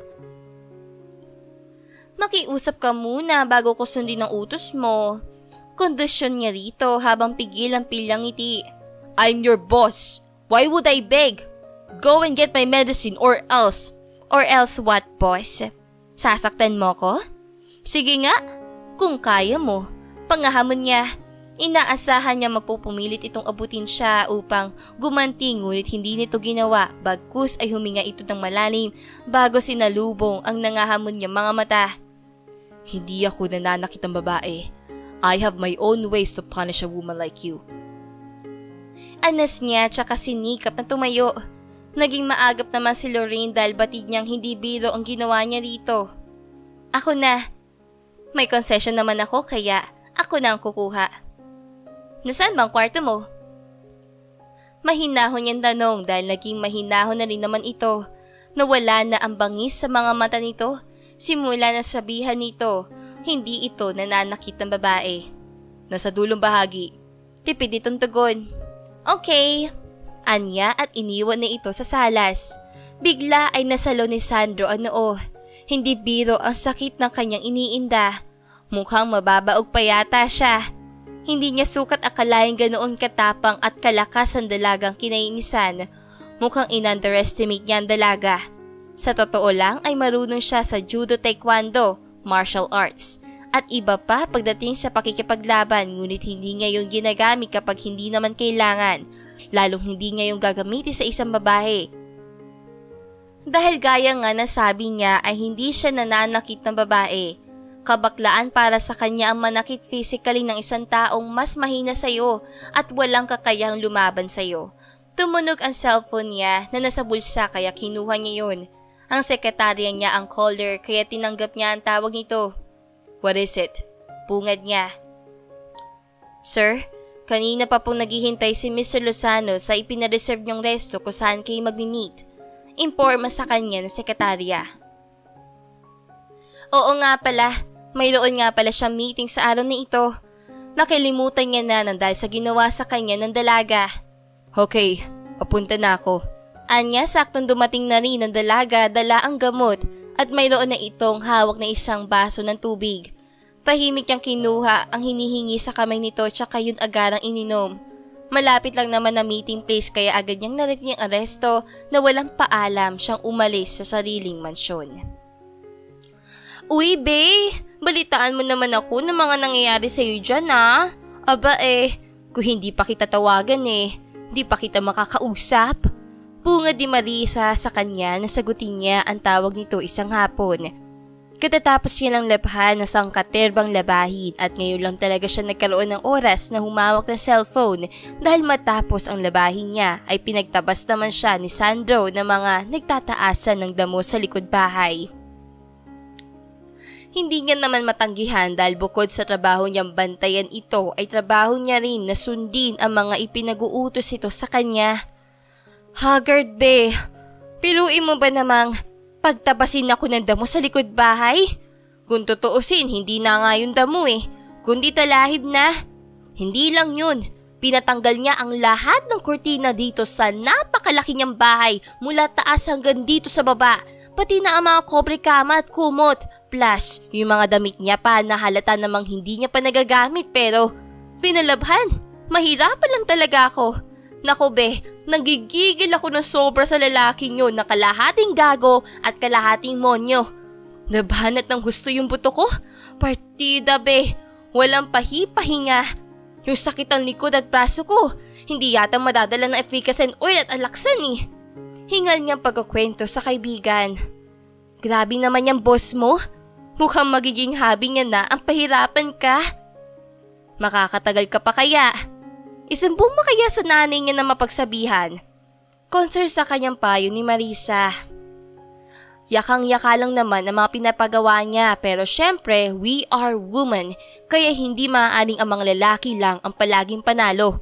Makiusap ka muna bago ko sundin ang utos mo. Kondisyon niya rito habang pigil ang pilyang ngiti. I'm your boss. Why would I beg? Go and get my medicine or else. Or else what, boss? Sasaktan mo ko? Sige nga, kung kaya mo. Pangahamon niya. Inaasahan niya mapupumilit itong abutin siya upang gumanti ngunit hindi nito ginawa. Bagkus ay huminga ito ng malalim bago sinalubong ang nangahamon niya mga mata. Hindi ako nananakit ng babae. I have my own ways to punish a woman like you. Anas niya tsaka sinikap na tumayo. Naging maagap naman si Lorraine dahil batid niyang hindi biro ang ginawa niya rito. Ako na. May concession naman ako kaya ako na ang kukuha. Nasaan bang kwarto mo? Mahinahon niyang tanong dahil naging mahinahon na rin naman ito. Nawala na ang bangis sa mga mata nito. Simula na sabihan nito, hindi ito nananakit ng babae. Nasa dulong bahagi. Tipid itong tugon. Okay. Anya at iniwan na ito sa salas. Bigla ay nasalo ni Sandro ang noo. Hindi biro ang sakit ng kanyang iniinda. Mukhang mababaog pa yata siya. Hindi niya sukat akalain ganoon katapang at kalakas ang dalagang kinainisan. Mukhang in-underestimate niya ang dalaga. Sa totoo lang ay marunong siya sa judo, taekwondo, martial arts. At iba pa pagdating sa pakikipaglaban ngunit hindi niya yung ginagamit kapag hindi naman kailangan. Lalong hindi niya yung gagamitin sa isang babae. Dahil gaya nga na sabi niya ay hindi siya nananakit ng babae. Kabaklaan para sa kanya ang manakit physically ng isang taong mas mahina sa'yo at walang kakayahang lumaban sa'yo. Tumunog ang cellphone niya na nasa bulsa kaya kinuha niya yun. Ang sekretarya niya ang caller kaya tinanggap niya ang tawag nito. What is it? pagpupungad niya. Sir, kanina pa pong naghihintay si Mr. Lozano sa ipinareserve niyong resto kung saan kayo magmi-meet. Imporma sa kanya ng sekretarya. Oo nga pala, mayroon nga pala siyang meeting sa araw na ito. Nakilimutan niya na dahil sa ginawa sa kanya ng dalaga. Okay, papunta na ako. Anya, saktong dumating na rin ng dalaga, dala ang gamot at mayroon na itong hawak na isang baso ng tubig. Tahimik niyang kinuha ang hinihingi sa kamay nito tsaka yun agarang ininom. Malapit lang naman na meeting place kaya agad niyang narinig ang aresto na walang paalam siyang umalis sa sariling mansyon. Uy, Bay! Balitaan mo naman ako ng mga nangyayari sa'yo dyan, ha? Aba kung hindi pa kita tawagan hindi pa kita makakausap. Bungad ni Marisa sa kanya na sagutin niya ang tawag nito isang hapon. Katatapos niya lang labhan na sangkaterbang labahin at ngayon lang talaga siya nagkaroon ng oras na humawak ng cellphone dahil matapos ang labahin niya ay pinagtabas naman siya ni Sandro na mga nagtataasan ng damo sa likod bahay. Hindi niya naman matanggihan dahil bukod sa trabaho niyang bantayan ito ay trabaho niya rin na sundin ang mga ipinag-uutos ito sa kanya. Haggard, be. Piruin mo ba namang pagtabasin ako ng damo sa likod bahay? Kung tutuusin, hindi na nga yung damo kundi talahib na. Hindi lang yun, pinatanggal niya ang lahat ng kurtina dito sa napakalaki niyang bahay mula taas hanggang dito sa baba. Pati na ang mga kobre kama at kumot. Plus, yung mga damit niya pa na halata namang hindi niya pa nagagamit pero pinalabhan. Mahirapan lang talaga ako. Naku be, nagigigil ako ng sobra sa lalaking yun na kalahating gago at kalahating monyo. Nabanat ng gusto yung buto ko. Partida be, walang pahipahinga. Yung sakit ang likod at braso ko, hindi yata madadala ng efficacy oil at alaksan Hingal niyang pagkukwento sa kaibigan. Grabe naman yung boss mo. Mukhang magiging hobby niya na ang pahirapan ka. Makakatagal ka pa kaya? Isumbong mo kaya sa nanay niya na mapagsabihan? Concern sa kanyang payo ni Marisa. Yakang-yaka lang naman ang mga pinapagawa niya pero syempre we are women kaya hindi maaaring ang mga lalaki lang ang palaging panalo.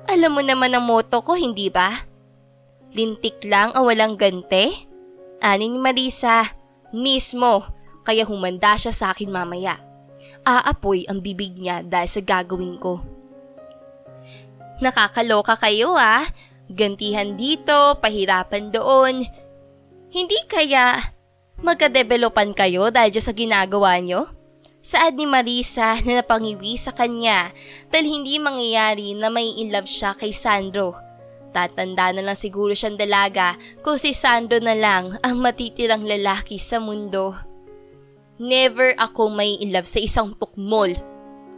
Alam mo naman ang motto ko, hindi ba? Lintik lang ang walang gante? Ani ni Marisa. Mismo. Kaya humanda siya sa akin mamaya. Aapoy ang bibig niya dahil sa gagawin ko. Nakakaloka kayo Gantihan dito, pahirapan doon. Hindi kaya magkadevelopan kayo dahil sa ginagawa nyo? Saad ni Marisa na napangiwi sa kanya dahil hindi mangyayari na may inlove siya kay Sandro. Tatanda na lang siguro siyang dalaga kung si Sandro na lang ang matitirang lalaki sa mundo. Never ako may inlove sa isang tukmol.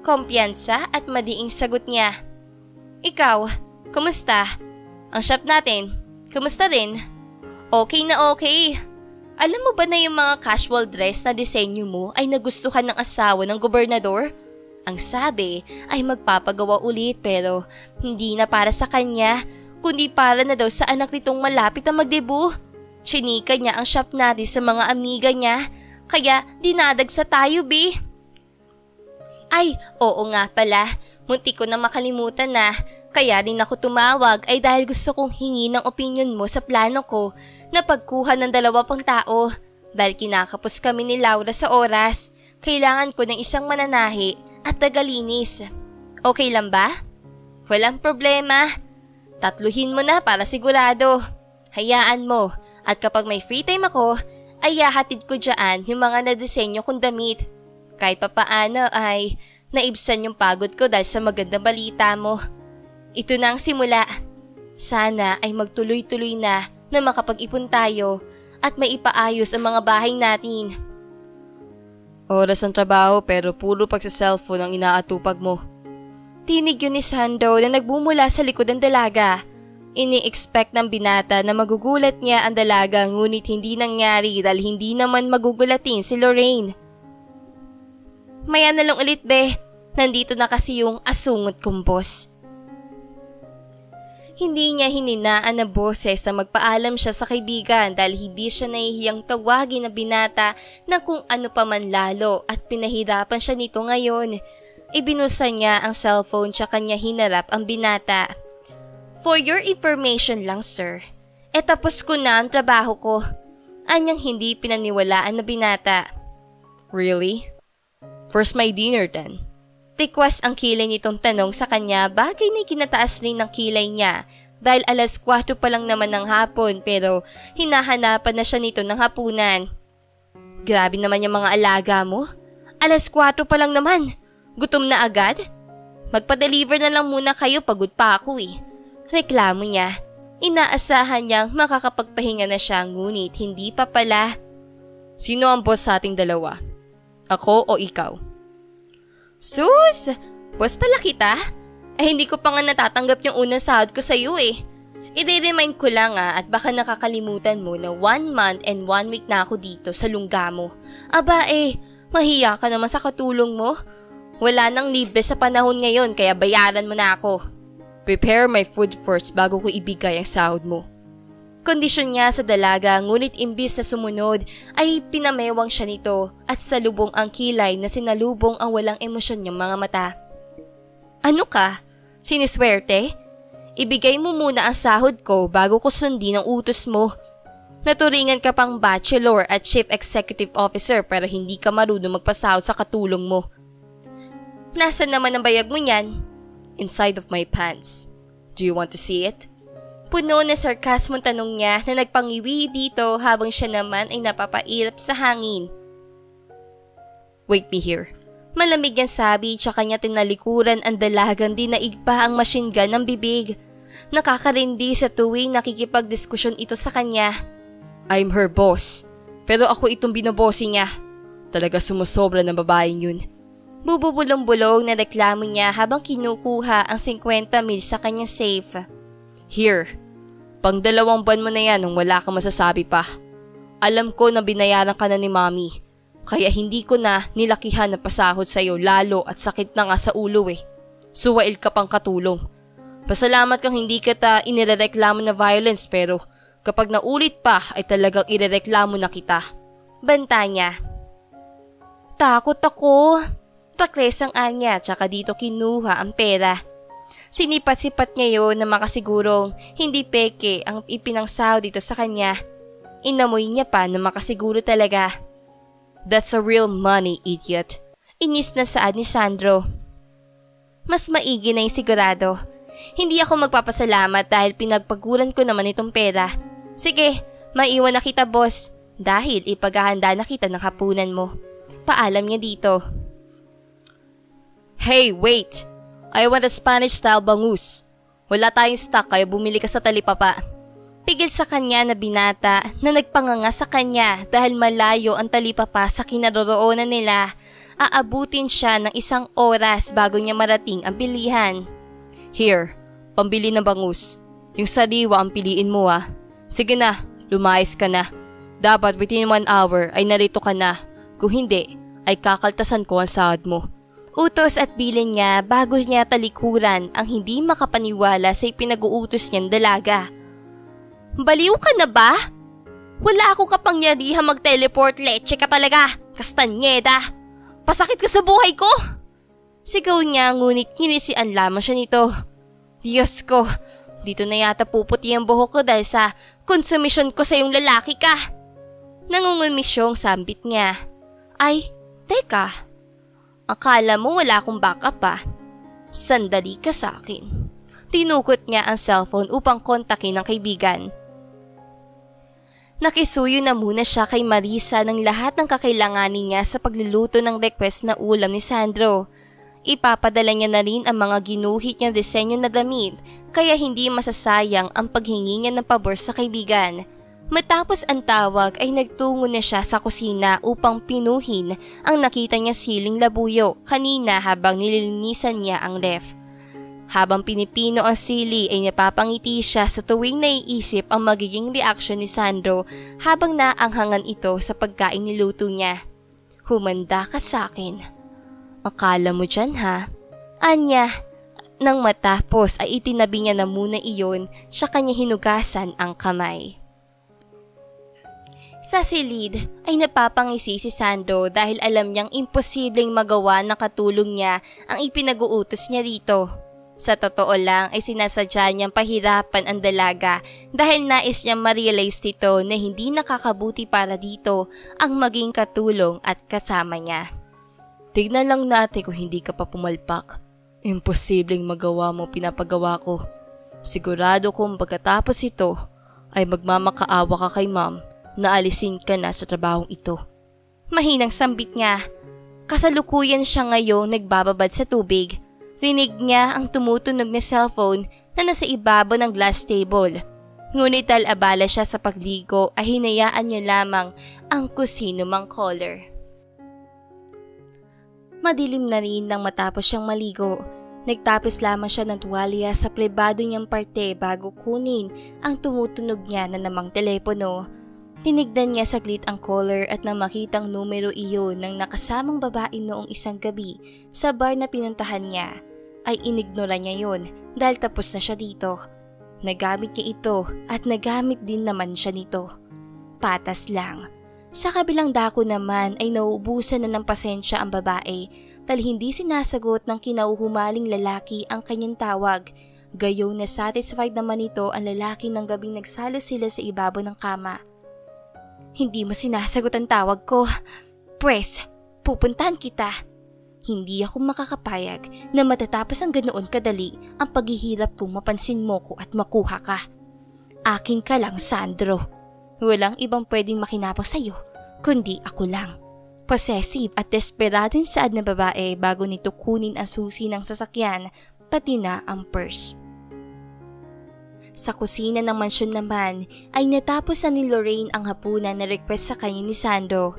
Kumpiyansa at madiing sagot niya. Ikaw, kumusta? Ang shop natin, kumusta rin? Okay na okay. Alam mo ba na yung mga casual dress na disenyo mo ay nagustuhan ng asawa ng gobernador? Ang sabi ay magpapagawa ulit pero hindi na para sa kanya, kundi para na daw sa anak nitong malapit na magdebu. Chinika niya ang shop natin sa mga amiga niya. Kaya dinadagsa tayo, be. Ay, oo nga pala. Muntik ko na makalimutan na. Kaya rin ako tumawag ay dahil gusto kong hingi ng opinion mo sa plano ko na pagkuha ng 2 pang tao. Dahil kinakapos kami ni Laura sa oras, kailangan ko ng isang mananahi at tagalinis. Okay lang ba? Walang problema. Tatluhin mo na para sigurado. Hayaan mo at kapag may free time ako, ay hahatid ko dyan yung mga nadisenyo kong damit. Kahit papaano ay naibsan yung pagod ko dahil sa magandang balita mo. Ito na ang simula. Sana ay magtuloy-tuloy na makapag-ipon tayo at maipaayos ang mga bahay natin. Oras ng trabaho pero puro pagsa-cellphone ang inaatupag mo. Tinig yun ni Sandro na nagbumula sa likod ng dalaga. Ini-expect ng binata na magugulat niya ang dalaga ngunit hindi nangyari dahil hindi naman magugulatin si Lorraine. Maya na lang ulit be, nandito na kasi yung asungot kong boss. Hindi niya hininaan na boses sa magpaalam siya sa kaibigan dahil hindi siya nahihiyang tawagin na binata na kung ano pa man lalo at pinahirapan siya nito ngayon. Ibinulsa niya ang cellphone tsaka niya hinarap ang binata. For your information lang sir, tapos ko na ang trabaho ko. Anyang hindi pinaniwalaan na binata. Really? Where's my dinner then? Tikwas ang kilay nitong tanong sa kanya, bagay na kinataas rin ng kilay niya dahil 4:00 pa lang naman ng hapon pero hinahanapan na siya nito ng hapunan. Grabe naman yung mga alaga mo. 4:00 pa lang naman. Gutom na agad? Magpa-deliver na lang muna kayo, pagod pa ako eh. Reklamo niya. Inaasahan niyang makakapagpahinga na siya ngunit hindi pa pala. Sino ang boss sa ating dalawa? Ako o ikaw? Sus! Boss pala kita? Hindi ko pa nga natatanggap yung unang sahod ko sa'yo eh. I-remind ko lang at baka nakakalimutan mo na 1 month and 1 week na ako dito sa lungga mo. Aba mahiya ka naman sa katulong mo. Wala nang libre sa panahon ngayon kaya bayaran mo na ako. Prepare my food first bago ko ibigay ang sahod mo. Kondisyon niya sa dalaga ngunit imbis na sumunod ay pinamewang siya nito at salubong ang kilay na sinalubong ang walang emosyon niyang mga mata. Ano ka? Siniswerte? Ibigay mo muna ang sahod ko bago ko sundin ang utos mo. Naturingan ka pang bachelor at chief executive officer pero hindi ka marunong magpasahod sa katulong mo. Nasaan naman ang bayag mo niyan? Inside of my pants. Do you want to see it? Puno na sarkasmong tanong niya na nagpangiwi dito habang siya naman ay napapailap sa hangin. Wait me here. Malamig ang sabi tsaka niya tinalikuran ang dalagang dinaig pa ang machine gun ng bibig. Nakakarindi sa tuwing nakikipagdiskusyon ito sa kanya. I'm her boss. Pero ako itong binobosi niya. Talaga sumusobra ng babaeng yun. Bububulong-bulong na reklamo niya habang kinukuha ang 50 mil sa kanyang safe. Here. Pang 2 buwan mo na yan nung wala kang masasabi pa. Alam ko na binayaran ka na ni Mommy. Kaya hindi ko na nilakihan na pasahod sa'yo lalo at sakit na nga sa ulo eh. Suwail ka pang katulong. Pasalamat kang hindi kita inirereklamo na violence pero kapag naulit pa ay talagang irereklamo na kita. Banta niya. Takot ako. Takles ang anya tsaka dito kinuha ang pera. Sinipat-sipat ngayon na makasigurong hindi peke ang ipinangsaw dito sa kanya. Inamoy niya pa na makasiguro talaga. That's a real money, idiot. Inis na saad ni Sandro. Mas maigi na yung sigurado. Hindi ako magpapasalamat dahil pinagpaguran ko naman itong pera. Sige, maiwan na kita boss dahil ipaghahanda na kita ng hapunan mo. Paalam niya dito. Hey, wait! I want a Spanish-style bangus. Wala tayong stock kaya bumili ka sa talipapa. Pigil sa kanya na binata na nagpanganga sa kanya dahil malayo ang talipapa sa kinaroroonan nila. Aabutin siya ng 1 oras bago niya marating ang bilihan. Here, pambili ng bangus. Yung sariwa ang piliin mo ah. Sige na, lumayas ka na. Dapat within 1 hour ay narito ka na. Kung hindi, ay kakaltasan ko ang sahod mo. Utos at bilin niya bago niya talikuran ang hindi makapaniwala sa ipinag-uutos niyang dalaga. Baliw ka na ba? Wala akong kapangyarihang mag-teleport, leche ka talaga, kastanyeda. Pasakit ka sa buhay ko! Sigaw niya ngunit kinisian lamang siya nito. Diyos ko, dito na yata puputi ang buhok ko dahil sa konsumisyon ko sa iyong lalaki ka. Nangungumisyong sambit niya. Ay, teka. Akala mo wala akong backup pa? Sandali ka sa akin. Tinukot niya ang cellphone upang kontakin ang kaibigan. Nakisuyo na muna siya kay Marisa ng lahat ng kakailanganin niya sa pagluluto ng request na ulam ni Sandro. Ipapadala niya na rin ang mga ginuhit niyang disenyo na damit kaya hindi masasayang ang paghingi niya ng pabor sa kaibigan. Matapos ang tawag ay nagtungo na siya sa kusina upang pinuhin ang nakita niya siling labuyo kanina habang nililinisan niya ang ref. Habang pinipino ang sili ay napapangiti siya sa tuwing naiisip ang magiging reaksyon ni Sandro habang naanghangan ito sa pagkain niluto niya. Humanda ka sa akin. Akala mo dyan ha? Anya, Nang matapos ay itinabi niya na muna iyon, siya kanya hinugasan ang kamay. Sa silid ay napapangisi si Sandro dahil alam niyang imposibleng magawa ng katulong niya ang ipinag-uutos niya rito. Sa totoo lang ay sinasadya niyang pahirapan ang dalaga dahil nais niyang ma-realize nito na hindi nakakabuti para dito ang maging katulong at kasama niya. Tignan lang natin kung hindi ka pa pumalpak. Imposibleng magawa mo pinapagawa ko. Sigurado kong pagkatapos ito ay magmamakaawa ka kay ma'am na alisin ka na sa trabahong ito. Mahinang sambit niya. Kasalukuyan siya ngayong nagbababad sa tubig. Rinig niya ang tumutunog na cellphone na nasa ibabaw ng glass table. Ngunit dahil abala siya sa pagligo ay hinayaan niya lamang ang kusino mang caller. Madilim na rin nang matapos siyang maligo. Nagtapos lamang siya ng tuwalya sa pribado niyang parte bago kunin ang tumutunog niya na namang telepono. Tinignan niya saglit ang caller at nang makitang numero iyon ng nakasamang babae noong isang gabi sa bar na pinuntahan niya, ay inignora niya yun dahil tapos na siya dito. Nagamit niya ito at nagamit din naman siya nito. Patas lang. Sa kabilang dako naman ay nauubusan na ng pasensya ang babae dahil hindi sinasagot ng kinauhumaling lalaki ang kanyang tawag. Gayong na satisfied naman ito ang lalaki ng gabing nagsalo sila sa ibabaw ng kama. Hindi mo sinasagot ang tawag ko. Pwes, pupuntahan kita. Hindi ako makakapayag na matatapos ang ganoon kadali ang paghihirap kong mapansin mo ko at makuha ka. Akin ka lang, Sandro. Walang ibang pwedeng makinabang sa'yo, kundi ako lang. Possessive at desperadong saad na babae bago nito kunin ang susi ng sasakyan, pati na ang purse. Sa kusina ng mansyon naman ay natapos na ni Lorraine ang hapunan na request sa kanya ni Sandro.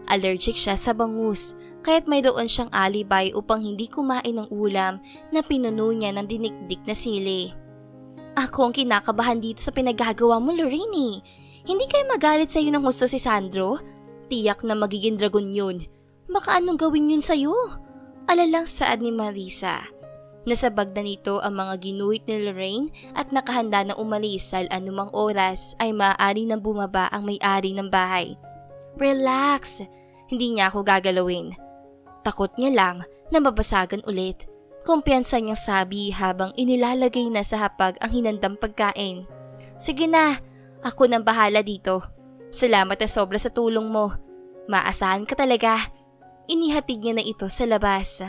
Allergic siya sa bangus, kaya't mayroon siyang alibi upang hindi kumain ng ulam na pinuno niya ng dinikdik na sili. Ako ang kinakabahan dito sa pinagagawa mo, Lorraine. Hindi kayo magalit sa'yo ng husto si Sandro? Tiyak na magiging dragon yun. Baka anong gawin yun sa'yo? Alalang saad ni Marisa. Nasabag na nito ang mga ginuhit ni Lorraine at nakahanda na umalis dahil anumang oras ay maaari nang bumaba ang may-ari ng bahay. Relax, hindi niya ako gagalawin. Takot niya lang na mabasagan ulit. Kumpiyansa niyang sabi habang inilalagay na sa hapag ang hinandang pagkain. Sige na, ako nang bahala dito. Salamat na sobra sa tulong mo. Maasahan ka talaga. Inihatid niya na ito sa labas.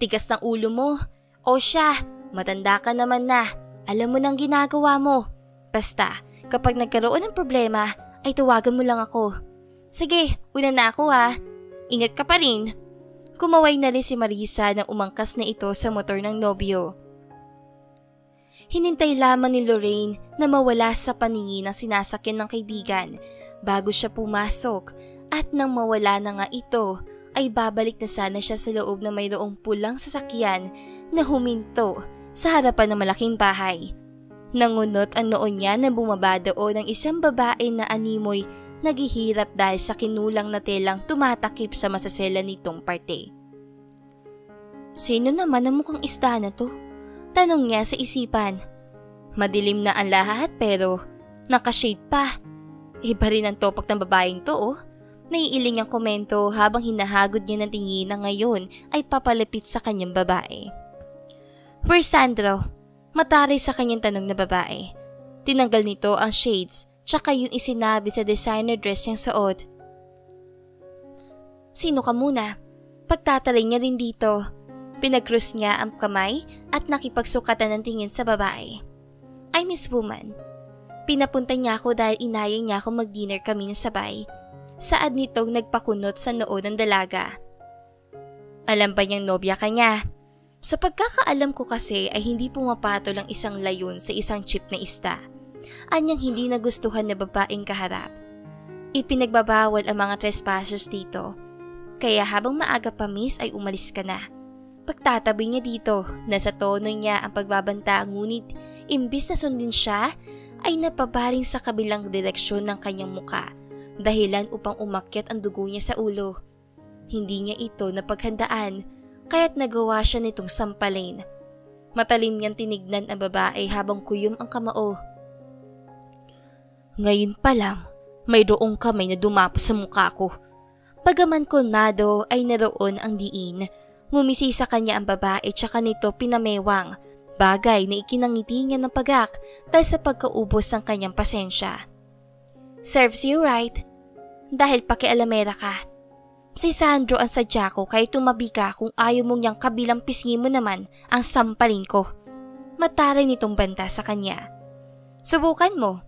Tigas ng ulo mo. O siya, matanda ka naman na. Alam mo nang ginagawa mo. Basta, kapag nagkaroon ng problema, ay tawagan mo lang ako. Sige, una na ako ha. Ingat ka pa rin. Kumaway na rin si Marisa na umangkas na ito sa motor ng nobyo. Hinintay lamang ni Lorraine na mawala sa paningin ang sinasakyan ng kaibigan bago siya pumasok at nang mawala na nga ito, ay babalik na sana siya sa loob na mayroong pulang sasakyan na huminto sa harapan ng malaking bahay. Nangunot ang noon niya na bumaba doon ng isang babae na animoy naghihirap dahil sa kinulang na telang tumatakip sa masasela nitong parte. Sino naman ang mukhang isda na to? Tanong niya sa isipan. Madilim na ang lahat pero nakashade pa. Iba rin ang topak ng babaeng to oh. Naiiling ang komento habang hinahagod niya ng tingin na ngayon ay papalapit sa kanyang babae. Where's Sandro? Mataray sa kanyang tanong na babae. Tinanggal nito ang shades tsaka yung isinabi sa designer dress niyang suot. Sino ka muna? Pagtataray niya rin dito. Pinag-cross niya ang kamay at nakipagsukatan ng tingin sa babae. I miss woman. Pinapunta niya ako dahil inayang niya ako mag-dinner kami ng sabay. Saad nitong nagpakunot sa noo ng dalaga. Alam ba niyang nobya ka niya? Sa pagkakaalam ko kasi ay hindi pumapatol ang isang layon sa isang chip na ista. Anyang hindi nagustuhan na babaeng kaharap. Ipinagbabawal ang mga trespassers dito. Kaya habang maaga pa miss ay umalis ka na. Pagtatabi niya dito, nasa tono niya ang pagbabanta ngunit imbis na sundin siya ay napabaling sa kabilang direksyon ng kanyang muka. Dahilan upang umakyat ang dugo niya sa ulo. Hindi niya ito napaghandaan, kaya't nagawa siya nitong sampalin. Matalim niyang tinignan ang babae habang kuyom ang kamao. Ngayon pa lang, mayroong kamay na dumapo sa mukha ko. Bagaman kalmado ay naroon ang diin. Ngumisi sa kanya ang babae tsaka nito pinamewang, bagay na ikinangiti niya ng pagak dahil sa pagkaubos ng kanyang pasensya. Serves you right. Dahil pakialamera ka. Si Sandro ang sadya ko kaya tumabi ka kung ayaw mong niyang kabilang pisngi mo naman ang sampalin ko. Mataray nitong banta sa kanya. Subukan mo.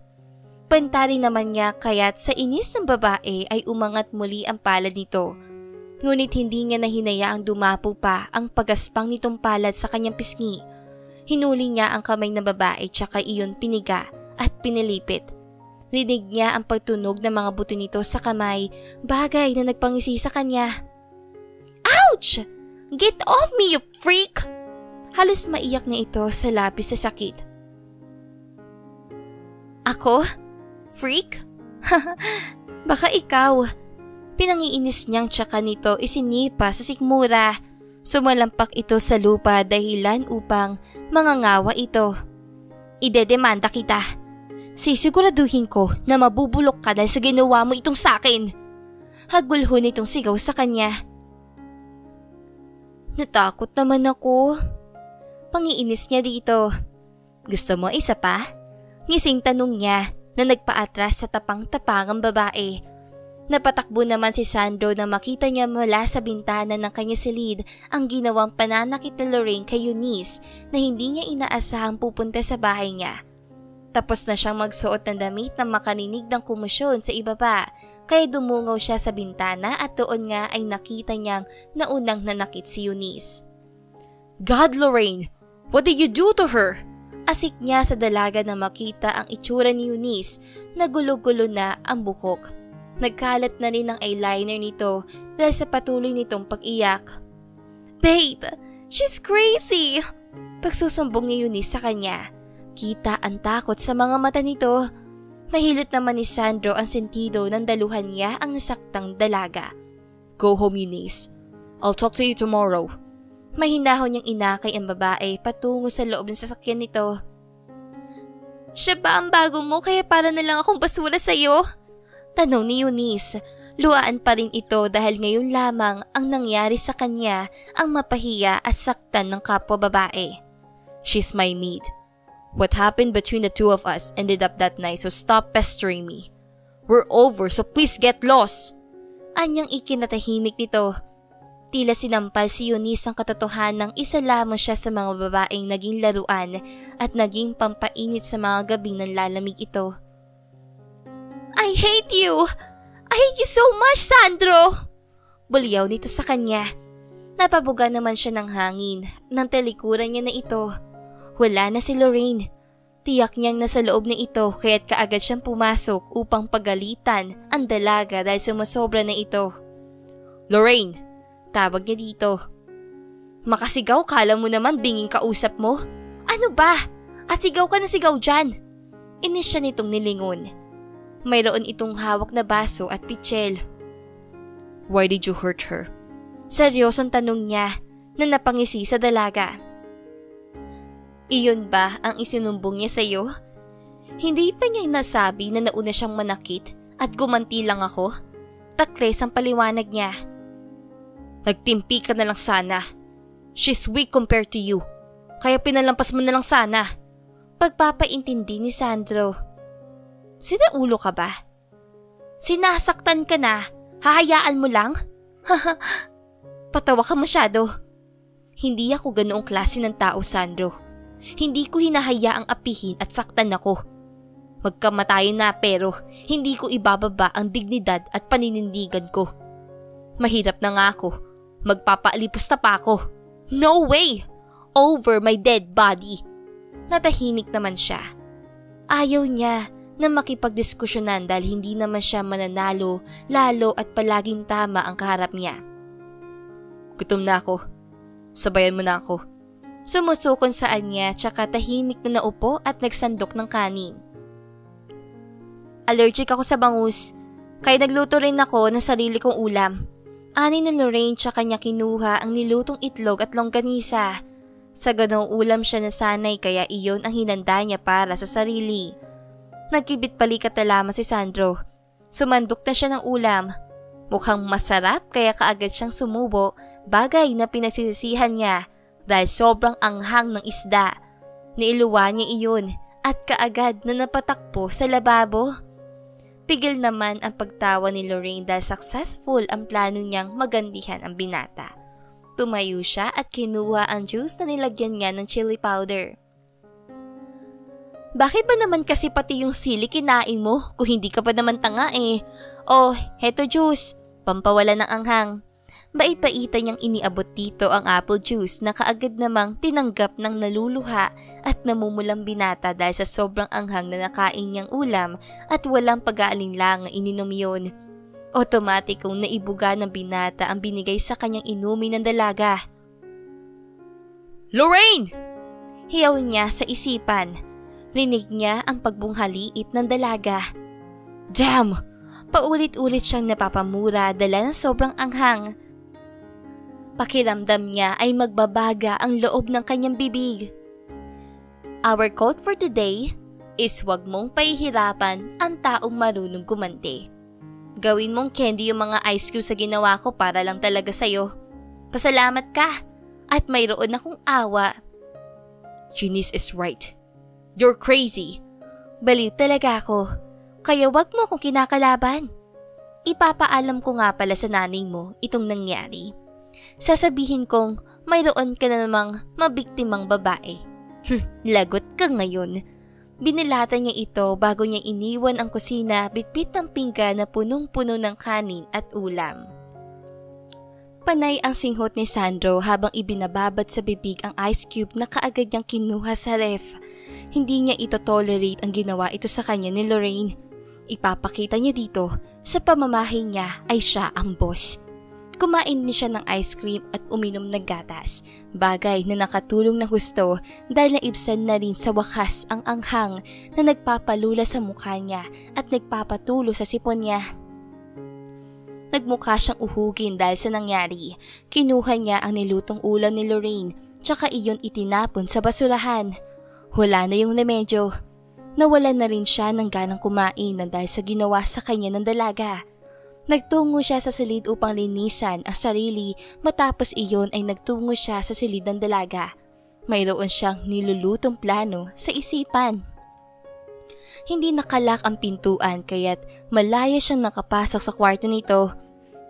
Pantari naman niya kaya't sa inis ng babae ay umangat muli ang palad nito. Ngunit hindi niya hinayaang dumapo pa ang pagaspang nitong palad sa kanyang pisngi. Hinuli niya ang kamay ng babae tsaka iyon piniga at pinilipit. Rinig niya ang pagtunog ng mga buto nito sa kamay, bagay na nagpangisi sa kanya. Ouch! Get off me, you freak! Halos maiyak na ito sa labis sa sakit. Ako? Freak? Baka ikaw. Pinangiinis niyang tsaka nito isinipa sa sikmura. Sumalampak ito sa lupa dahilan upang mangangawa ito. Idedemanda kita. Sisiguraduhin ko na mabubulok ka dahil sa ginawa mo itong sakin. Hagulho nitong sigaw sa kanya. Natakot naman ako. Pangiinis niya dito. Gusto mo isa pa? Ngising tanong niya na nagpaatras sa tapang-tapangang babae. Napatakbo naman si Sandro na makita niya mula sa bintana ng kanya silid ang ginawang pananakit ni Lorraine kay Eunice na hindi niya inaasahang pupunta sa bahay niya. Tapos na siyang magsuot ng damit na makaninig ng kumusyon sa ibaba, kaya dumungaw siya sa bintana at doon nga ay nakita niyang naunang nanakit si Eunice. God, Lorraine! What did you do to her? Asik niya sa dalaga na makita ang itsura ni Eunice na gulo-gulo na ang bukok. Nagkalat na rin ang eyeliner nito dahil sa patuloy nitong pag-iyak. Babe, she's crazy! Pagsusumbong ni Eunice sa kanya. Kita ang takot sa mga mata nito. Nahilot naman ni Sandro ang sentido ng daluhan niya ang nasaktang dalaga. Go home, Eunice. I'll talk to you tomorrow. Mahinahon niyang inakay ang babae patungo sa loob ng sasakyan nito. Siya ba ang bago mo kaya para na lang akong basura sa'yo? Tanong ni Eunice. Luhaan pa rin ito dahil ngayon lamang ang nangyari sa kanya ang mapahiya at saktan ng kapwa babae. She's my maid. What happened between the two of us ended up that night, so stop pestering me. We're over, so please get lost. Anyang ikinatahimik nito. Tila sinampal si Eunice ang katotohanang isa lamang siya sa mga babaeng naging laruan at naging pampainit sa mga gabing nanlalamig ito. I hate you! I hate you so much, Sandro! Bulyaw nito sa kanya. Napabuga naman siya ng hangin nang talikuran niya na ito. Wala na si Lorraine. Tiyak niyang nasa loob na ito kaya't kaagad siyang pumasok upang pagalitan ang dalaga dahil sumasobra na ito. Lorraine! Tawag niya dito. Makasigaw, kala mo naman binging kausap mo? Ano ba? At sigaw ka na sigaw dyan. Inis siya nitong nilingon. Mayroon itong hawak na baso at pitsil. Why did you hurt her? Seryosong tanong niya na napangisi sa dalaga. Iyon ba ang isinumbong niya sa'yo? Hindi pa niya nasabi na nauna siyang manakit at gumanti lang ako? Takles ang paliwanag niya. Nagtimpi ka na lang sana. She's weak compared to you. Kaya pinalampas mo na lang sana. Pagpapaintindi ni Sandro. Sinaulo ka ba? Sinasaktan ka na. Hahayaan mo lang? Patawa ka masyado. Hindi ako ganoong klase ng tao, Sandro. Hindi ko hinahayaang apihin at saktan ako. Magkamatayan na pero hindi ko ibababa ang dignidad at paninindigan ko. Mahirap na nga ako. Magpapaalipos na pa ako. No way! Over my dead body. Natahimik naman siya. Ayaw niya na makipagdiskusyonan dahil hindi naman siya mananalo, lalo at palaging tama ang kaharap niya. Gutom na ako. Sabayan mo na ako. Sumusukon sa anya tsaka tahimik na naupo at nagsandok ng kanin. Allergic ako sa bangus, kaya nagluto rin ako ng sarili kong ulam. Ani ni Lorraine tsaka niya kinuha ang nilutong itlog at longganisa. Sa ganong ulam siya nasanay kaya iyon ang hinanda niya para sa sarili. Nagkibit balikat na lamang si Sandro. Sumandok na siya ng ulam. Mukhang masarap kaya kaagad siyang sumubo, bagay na pinagsisisihan niya dahil sobrang anghang ng isda. Niiluwa niya iyon at kaagad na napatakbo sa lababo. Pigil naman ang pagtawa ni Lorraine dahil successful ang plano niyang magandihan ang binata. Tumayo siya at kinuha ang juice na nilagyan niya ng chili powder. Bakit ba naman kasi pati yung sili kinain mo kung hindi ka pa naman tanga eh? Oh, heto juice, pampawala ng anghang. Bait-baita niyang iniabot dito ang apple juice na kaagad namang tinanggap ng naluluha at namumulang binata dahil sa sobrang anghang na nakain niyang ulam at walang pag-aalinlang ininom yun. Otomatikong naibuga ng binata ang binigay sa kanyang inumin ng dalaga. Lorraine! Hiyaw niya sa isipan. Rinig niya ang pagbunghaliit ng dalaga. Damn! Paulit-ulit siyang napapamura dala ng sobrang anghang. Pakiramdam niya ay magbabaga ang loob ng kanyang bibig. Our quote for today is huwag mong pahihirapan ang taong marunong gumante. Gawin mong candy yung mga ice cube sa ginawa ko para lang talaga sa'yo. Pasalamat ka at mayroon akong awa. Eunice is right. You're crazy. Baliw talaga ako. Kaya wag mo akong kinakalaban. Ipapaalam ko nga pala sa nanay mo itong nangyari. Sasabihin kong mayroon ka na namang mabiktimang babae. Lagot ka ngayon. Binilatan niya ito bago niya iniwan ang kusina bitbit ng pinggan na punong-puno ng kanin at ulam. Panay ang singhot ni Sandro habang ibinababad sa bibig ang ice cube na kaagad niyang kinuha sa ref. Hindi niya ito tolerate ang ginawa ito sa kanya ni Lorraine. Ipapakita niya dito sa pamamahay niya ay siya ang boss. Kumain din siya ng ice cream at uminom ng gatas, bagay na nakatulong na husto dahil naibsan na rin sa wakas ang anghang na nagpapalula sa mukha niya at nagpapatulo sa sipon niya. Nagmukha siyang uhugin dahil sa nangyari. Kinuha niya ang nilutong ulam ni Lorraine tsaka iyon itinapon sa basurahan. Wala na yung remedyo. Nawalan na rin siya ng ganang kumain na dahil sa ginawa sa kanya ng dalaga. Nagtungo siya sa silid upang linisan ang sarili matapos iyon ay nagtungo siya sa silid ng dalaga. Mayroon siyang nilulutong plano sa isipan. Hindi nakalak ang pintuan kaya't malaya siyang nakapasok sa kwarto nito.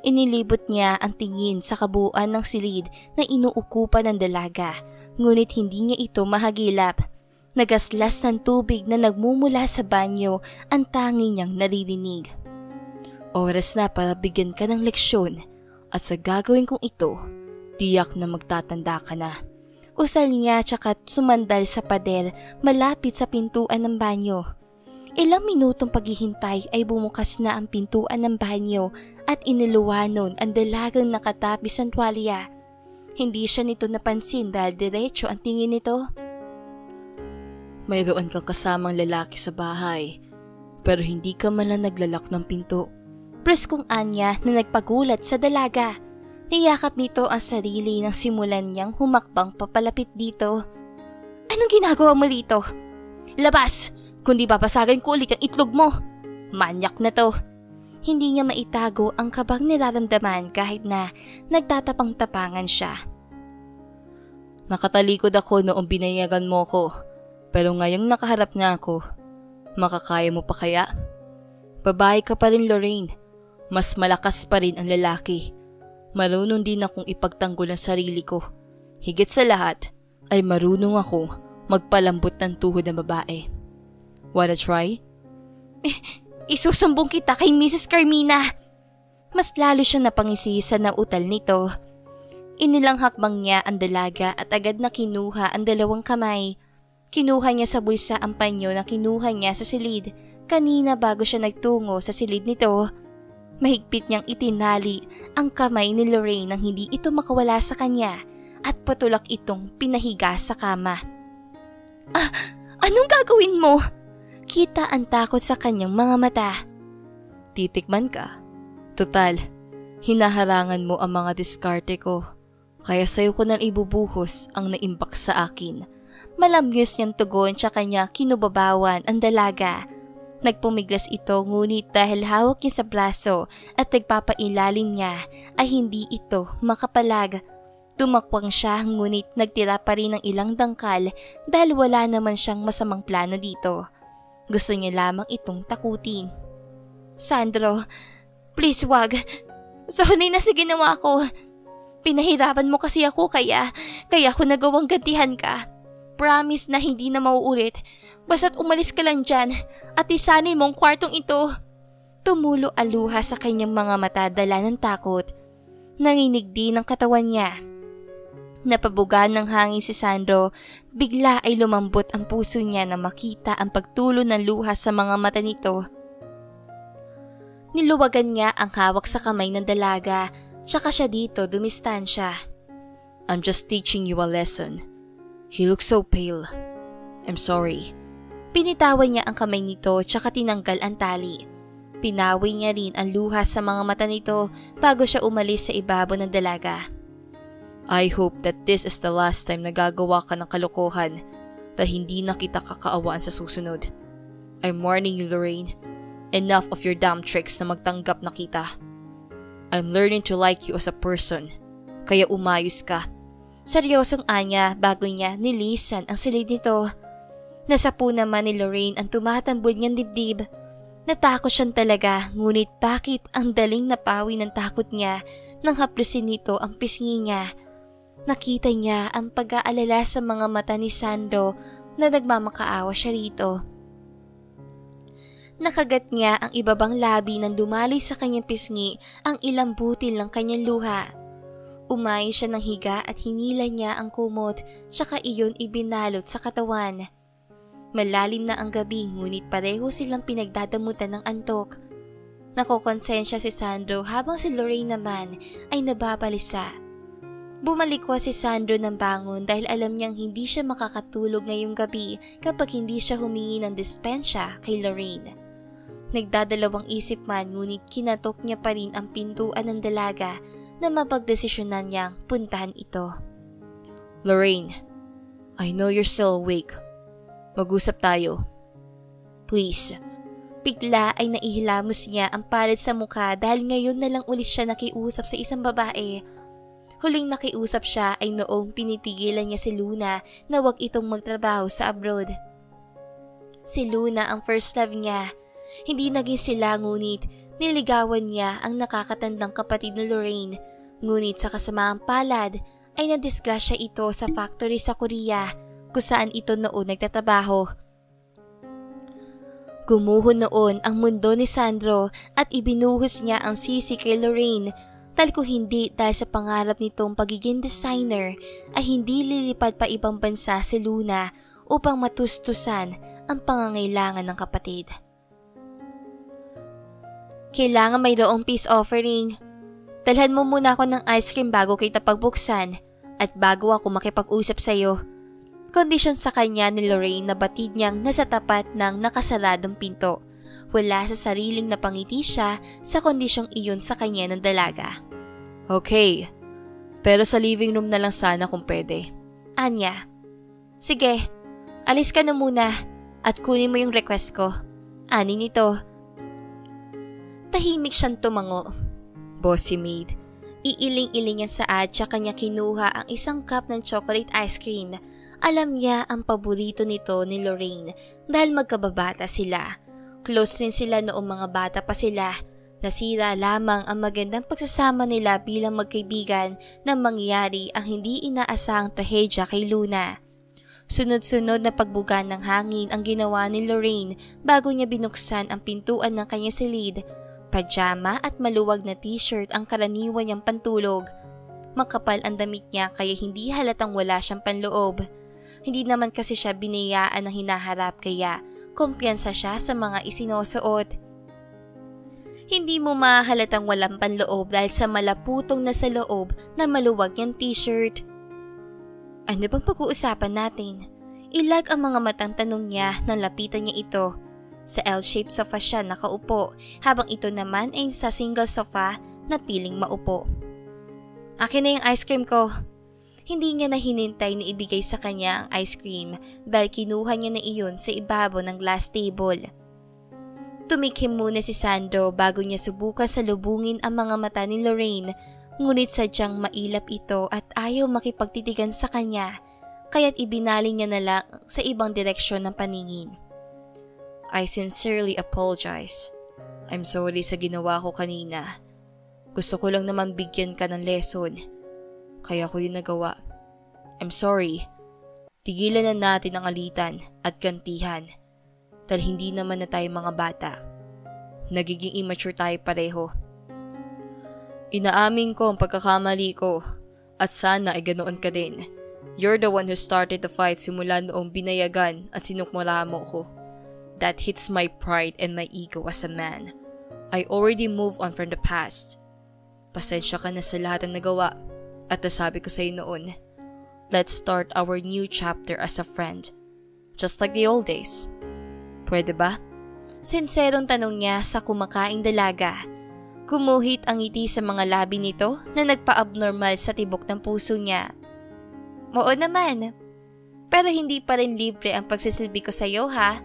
Inilibot niya ang tingin sa kabuuan ng silid na inuukupan ng dalaga, ngunit hindi niya ito mahagilap. Nagaslas ng tubig na nagmumula sa banyo ang tangi niyang naririnig. Oras na para bigyan ka ng leksyon at sa gagawin kong ito, tiyak na magtatanda ka na. Usal niya tsaka sumandal sa pader malapit sa pintuan ng banyo. Ilang minutong paghihintay ay bumukas na ang pintuan ng banyo at iniluwanon ang dalagang nakatapis ng tuwalya. Hindi siya nito napansin dahil diretso ang tingin nito. Mayroon kang kasamang lalaki sa bahay, pero hindi ka man lang naglalak ng pinto. Preskong anya na nagpagulat sa dalaga. Niyakap nito ang sarili nang simulan niyang humakbang papalapit dito. Anong ginagawa mo dito? Labas! Kundi papasagan ko ulit ang itlog mo. Manyak na to. Hindi niya maitago ang kabang niraramdaman kahit na nagtatapang-tapangan siya. Nakatalikod ako noong binayagan mo ko, pero ngayong nakaharap na ako, makakaya mo pa kaya? Babae ka pa rin, Lorraine. Mas malakas pa rin ang lalaki. Marunong din akong ipagtanggol ang sarili ko. Higit sa lahat ay marunong akong magpalambot ng tuhod ng babae. Wanna try? Isusumbong kita kay Mrs. Carmina. Mas lalo siya napangisisa na utal nito. Inilang hakbang niya ang dalaga at agad na kinuha ang dalawang kamay. Kinuha niya sa bulsa ang panyo na kinuha niya sa silid kanina bago siya nagtungo sa silid nito. Mahigpit niyang itinali ang kamay ni Lorraine nang hindi ito makawala sa kanya at patulak itong pinahiga sa kama. Anong gagawin mo? Kita ang takot sa kanyang mga mata. Titikman ka. Total, Hinaharangan mo ang mga diskarte ko, kaya sa'yo ko nang ibubuhos ang naimbak sa akin. Malamyos niyang tugon sa kanya kinubabawan ang dalaga. Nagpumiglas ito ngunit dahil hawak niya sa braso at nagpapailalim niya ay hindi ito makapalag. Tumakwang siya ngunit nagtira pa rin ng ilang dangkal dahil wala naman siyang masamang plano dito. Gusto niya lamang itong takutin. Sandro, please wag. Sorry na sa ginawa ko. Pinahirapan mo kasi ako kaya ko nagawang gantihan ka. Promise na hindi na mauulit. Basta't umalis ka lang dyan at isanin mong kwartong ito. Tumulo ang luha sa kanyang mga mata dala ng takot. Nanginig din ang katawan niya. Napabugan ng hangin si Sandro, bigla ay lumambot ang puso niya na makita ang pagtulo ng luha sa mga mata nito. Niluwagan niya ang hawak sa kamay ng dalaga, tsaka siya dito dumistansya. I'm just teaching you a lesson. You look so pale. I'm sorry. Pinitawan niya ang kamay nito tsaka tinanggal ang tali. Pinawi niya rin ang luha sa mga mata nito bago siya umalis sa ibabaw ng dalaga. I hope that this is the last time na gagawa ka ng kalokohan dahil hindi na kita kakaawaan sa susunod. I'm warning you, Lorraine. Enough of your damn tricks na magtanggap na kita. I'm learning to like you as a person, kaya umayos ka. Seryosong anya bago niya nilisan ang silid nito. Nasapu naman ni Lorraine ang tumatambod niyang dibdib. Natakot siyang talaga ngunit bakit ang daling napawi ng takot niya nang haplusin nito ang pisngi niya. Nakita niya ang pag-aalala sa mga mata ni Sandro na nagmamakaawa siya rito. Nakagat niya ang ibabang labi nang dumaloy sa kanyang pisngi ang ilang butil ng kanyang luha. Umayos siya ng higa at hinila niya ang kumot tsaka iyon ibinalot sa katawan. Malalim na ang gabi ngunit pareho silang pinagdadamutan ng antok. Nakokonsensya si Sandro habang si Lorraine naman ay nababalisa. Bumalikwas si Sandro ng bangon dahil alam niyang hindi siya makakatulog ngayong gabi kapag hindi siya humingi ng dispensya kay Lorraine. Nagdadalawang isip man ngunit kinatok niya pa rin ang pintuan ng dalaga na mapagdesisyonan niyang puntahan ito. Lorraine, I know you're still awake. Mag-usap tayo. Please. Bigla ay naihilamos niya ang palad sa mukha dahil ngayon na lang ulit siya nakiusap sa isang babae. Huling nakiusap siya ay noong pinipigilan niya si Luna na wag itong magtrabaho sa abroad. Si Luna ang first love niya. Hindi naging sila ngunit niligawan niya ang nakakatandang kapatid ni Lorraine. Ngunit sa kasamaang palad ay nadisgrasya ito sa factory sa Korea kung saan ito noon nagtatrabaho. Gumuho noon ang mundo ni Sandro at ibinuhos niya ang sisi kay Lorraine dahil kung hindi dahil sa pangarap nitong pagiging designer ay hindi lilipad pa ibang bansa si Luna upang matustusan ang pangangailangan ng kapatid. Kailangan mayroong peace offering. Dalhan mo muna ako ng ice cream bago kita pagbuksan at bago ako makipag-usap sa iyo. Kondisyon sa kanya ni Lorraine na batid niyang nasa tapat ng nakasaradong pinto. Wala sa sariling napangiti siya sa kondisyong iyon sa kanya ng dalaga. Okay, pero sa living room na lang sana kung pwede. Anya, sige, alis ka na muna at kunin mo yung request ko. Ani nito. Tahimik siyang tumango. Bossy maid. Iiling-iling niya sa atya kanya kinuha ang isang cup ng chocolate ice cream. Alam niya ang paborito nito ni Lorraine dahil magkababata sila. Close rin sila noong mga bata pa sila. Nasira lamang ang magandang pagsasama nila bilang magkaibigan nang mangyari ang hindi inaasahang trahedya kay Luna. Sunod-sunod na pagbuga ng hangin ang ginawa ni Lorraine bago niya binuksan ang pintuan ng kanyang silid. Pajama at maluwag na t-shirt ang karaniwan niyang pantulog. Makapal ang damit niya kaya hindi halatang wala siyang panloob. Hindi naman kasi siya binayaan ng hinaharap kaya kumpiyansa siya sa mga isinusuot. Hindi mo mahalatang walang panloob dahil sa malaputong na sa loob na maluwag niyang t-shirt. Ano bang pag-uusapan natin? Ilag ang mga matang tanong niya nang lapitan niya ito. Sa L-shaped sofa siya nakaupo habang ito naman ay sa single sofa na piling maupo. Akin na yung ice cream ko. Hindi niya na hinintay na ibigay sa kanya ang ice cream dahil kinuha niya na iyon sa ibabaw ng glass table. Tumikhim muna si Sandro bago niya subukan salubungin ang mga mata ni Lorraine, ngunit sadyang mailap ito at ayaw makipagtitigan sa kanya, kaya't ibinaling niya na lang sa ibang direksyon ng paningin. I sincerely apologize. I'm sorry sa ginawa ko kanina. Gusto ko lang naman bigyan ka ng lesson. Kaya ko yun nagawa. I'm sorry. Tigilan na natin ang alitan at gantihan. Dahil hindi naman na tayo mga bata. Nagiging immature tayo pareho. Inaamin ko ang pagkakamali ko at sana ay ganoon ka din. You're the one who started the fight simula noong binayagan at sinukmura mo ko. That hits my pride and my ego as a man. I already moved on from the past. Pasensya ka na sa lahat ng nagawa. At nasabi ko sa'yo noon, let's start our new chapter as a friend. Just like the old days. Pwede ba? Sinserong tanong niya sa kumakaing dalaga. Kumuhit ang ngiti sa mga labi nito na nagpa-abnormal sa tibok ng puso niya. Oo naman. Pero hindi pa rin libre ang pagsisilbi ko sa'yo ha.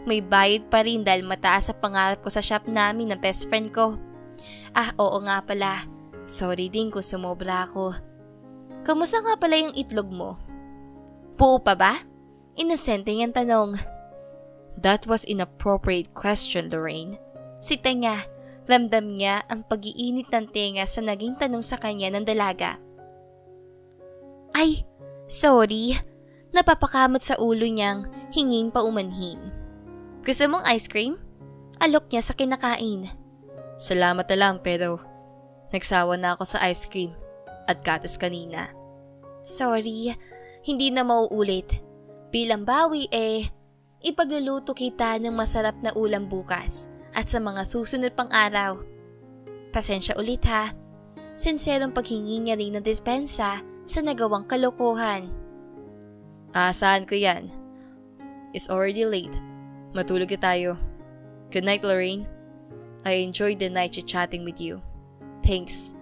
May bayad pa rin dahil mataas sa pangarap ko sa shop namin ng best friend ko. Oo nga pala. Sorry din kung sumobra ako. Kamusta nga pala yung itlog mo? Buo pa ba? Inosente niyang tanong. That was inappropriate question, Lorraine. Si Tanya, ramdam niya ang pag-iinit ng tenga sa naging tanong sa kanya ng dalaga. Ay, sorry. Napapakamot sa ulo niyang hingin pa umanhin. Gusto mong ice cream? Alok niya sa kinakain. Salamat na lang pero nagsawa na ako sa ice cream at gatas kanina. Sorry, hindi na mauulit. Bilang bawi ipagluluto kita ng masarap na ulam bukas at sa mga susunod pang araw. Pasensya ulit ha. Sinserong paghingi niya rin ng dispensa sa nagawang kalokohan. Asahan ko yan. It's already late. Matulog na tayo. Good night, Lorraine. I enjoyed the night chatting with you. Thanks.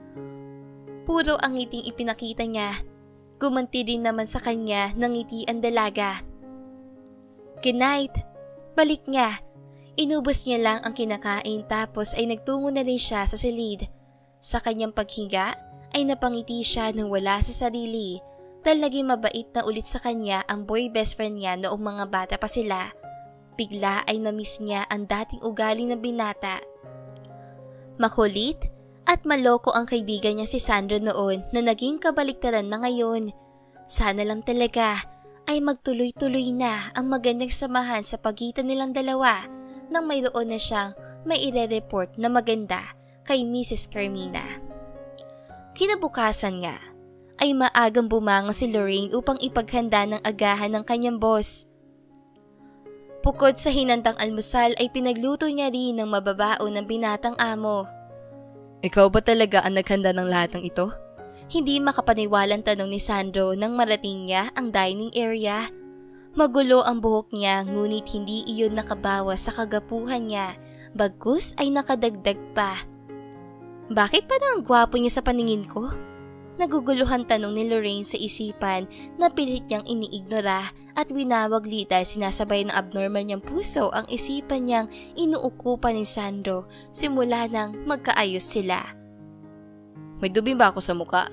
Puro ang ngiting ipinakita niya. Gumanti din naman sa kanya ng ngiti ang dalaga. Good night. Balik niya. Inubos niya lang ang kinakain tapos ay nagtungo na rin siya sa silid. Sa kanyang paghinga ay napangiti siya nang wala sa sarili dahil naging mabait na ulit sa kanya ang boy best friend niya noong mga bata pa sila. Bigla ay namiss niya ang dating ugali ng binata. Makulit at maloko ang kaibigan niya si Sandro noon na naging kabaliktaran na ngayon. Sana lang talaga ay magtuloy-tuloy na ang magandang samahan sa pagitan nilang dalawa nang mayroon na siyang may ire-report na maganda kay Mrs. Carmina. Kinabukasan nga ay maagang bumangon si Lorraine upang ipaghanda ng agahan ng kanyang boss. Bukod sa hinandang almusal ay pinagluto niya rin ng mababao ng binatang amo. Ikaw ba talaga ang naghanda ng lahat ng ito? Hindi makapaniwalang tanong ni Sandro nang marating niya ang dining area. Magulo ang buhok niya ngunit hindi iyon nakabawas sa kagapuhan niya, bagkus ay nakadagdag pa. Bakit pa na ang gwapo niya sa paningin ko? Naguguluhan tanong ni Lorraine sa isipan na pilit niyang iniignora at winawagli dahil sinasabay ng abnormal niyang puso ang isipan niyang inuukupan ni Sandro simula nang magkaayos sila. May dubi ba ako sa muka?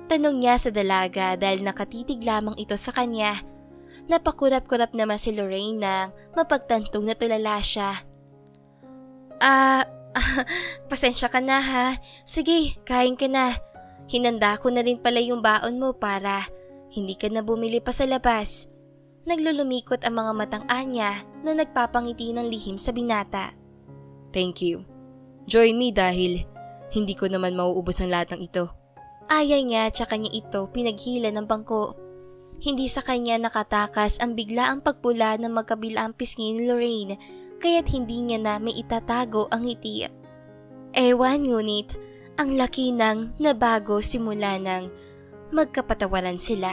Tanong niya sa dalaga dahil nakatitig lamang ito sa kanya. Napakurap-kurap naman si Lorraine nang mapagtantong natulala siya. Pasensya ka na ha. Sige, kain ka na. Hinanda ko na rin pala yung baon mo para hindi ka na bumili pa sa labas. Naglulumikot ang mga matang Anya na nagpapangiti ng lihim sa binata. Thank you. Join me dahil hindi ko naman mauubos ang lahat ng ito. Ayay niya tsaka niya ito pinaghila ng bangko. Hindi sa kanya nakatakas ang biglaang pagpula ng magkabilang pisngi ni Lorraine kaya't hindi niya na may itatago ang ngiti. Ewan ngunit ang laki ng nabago simula nang magkapatawaran sila.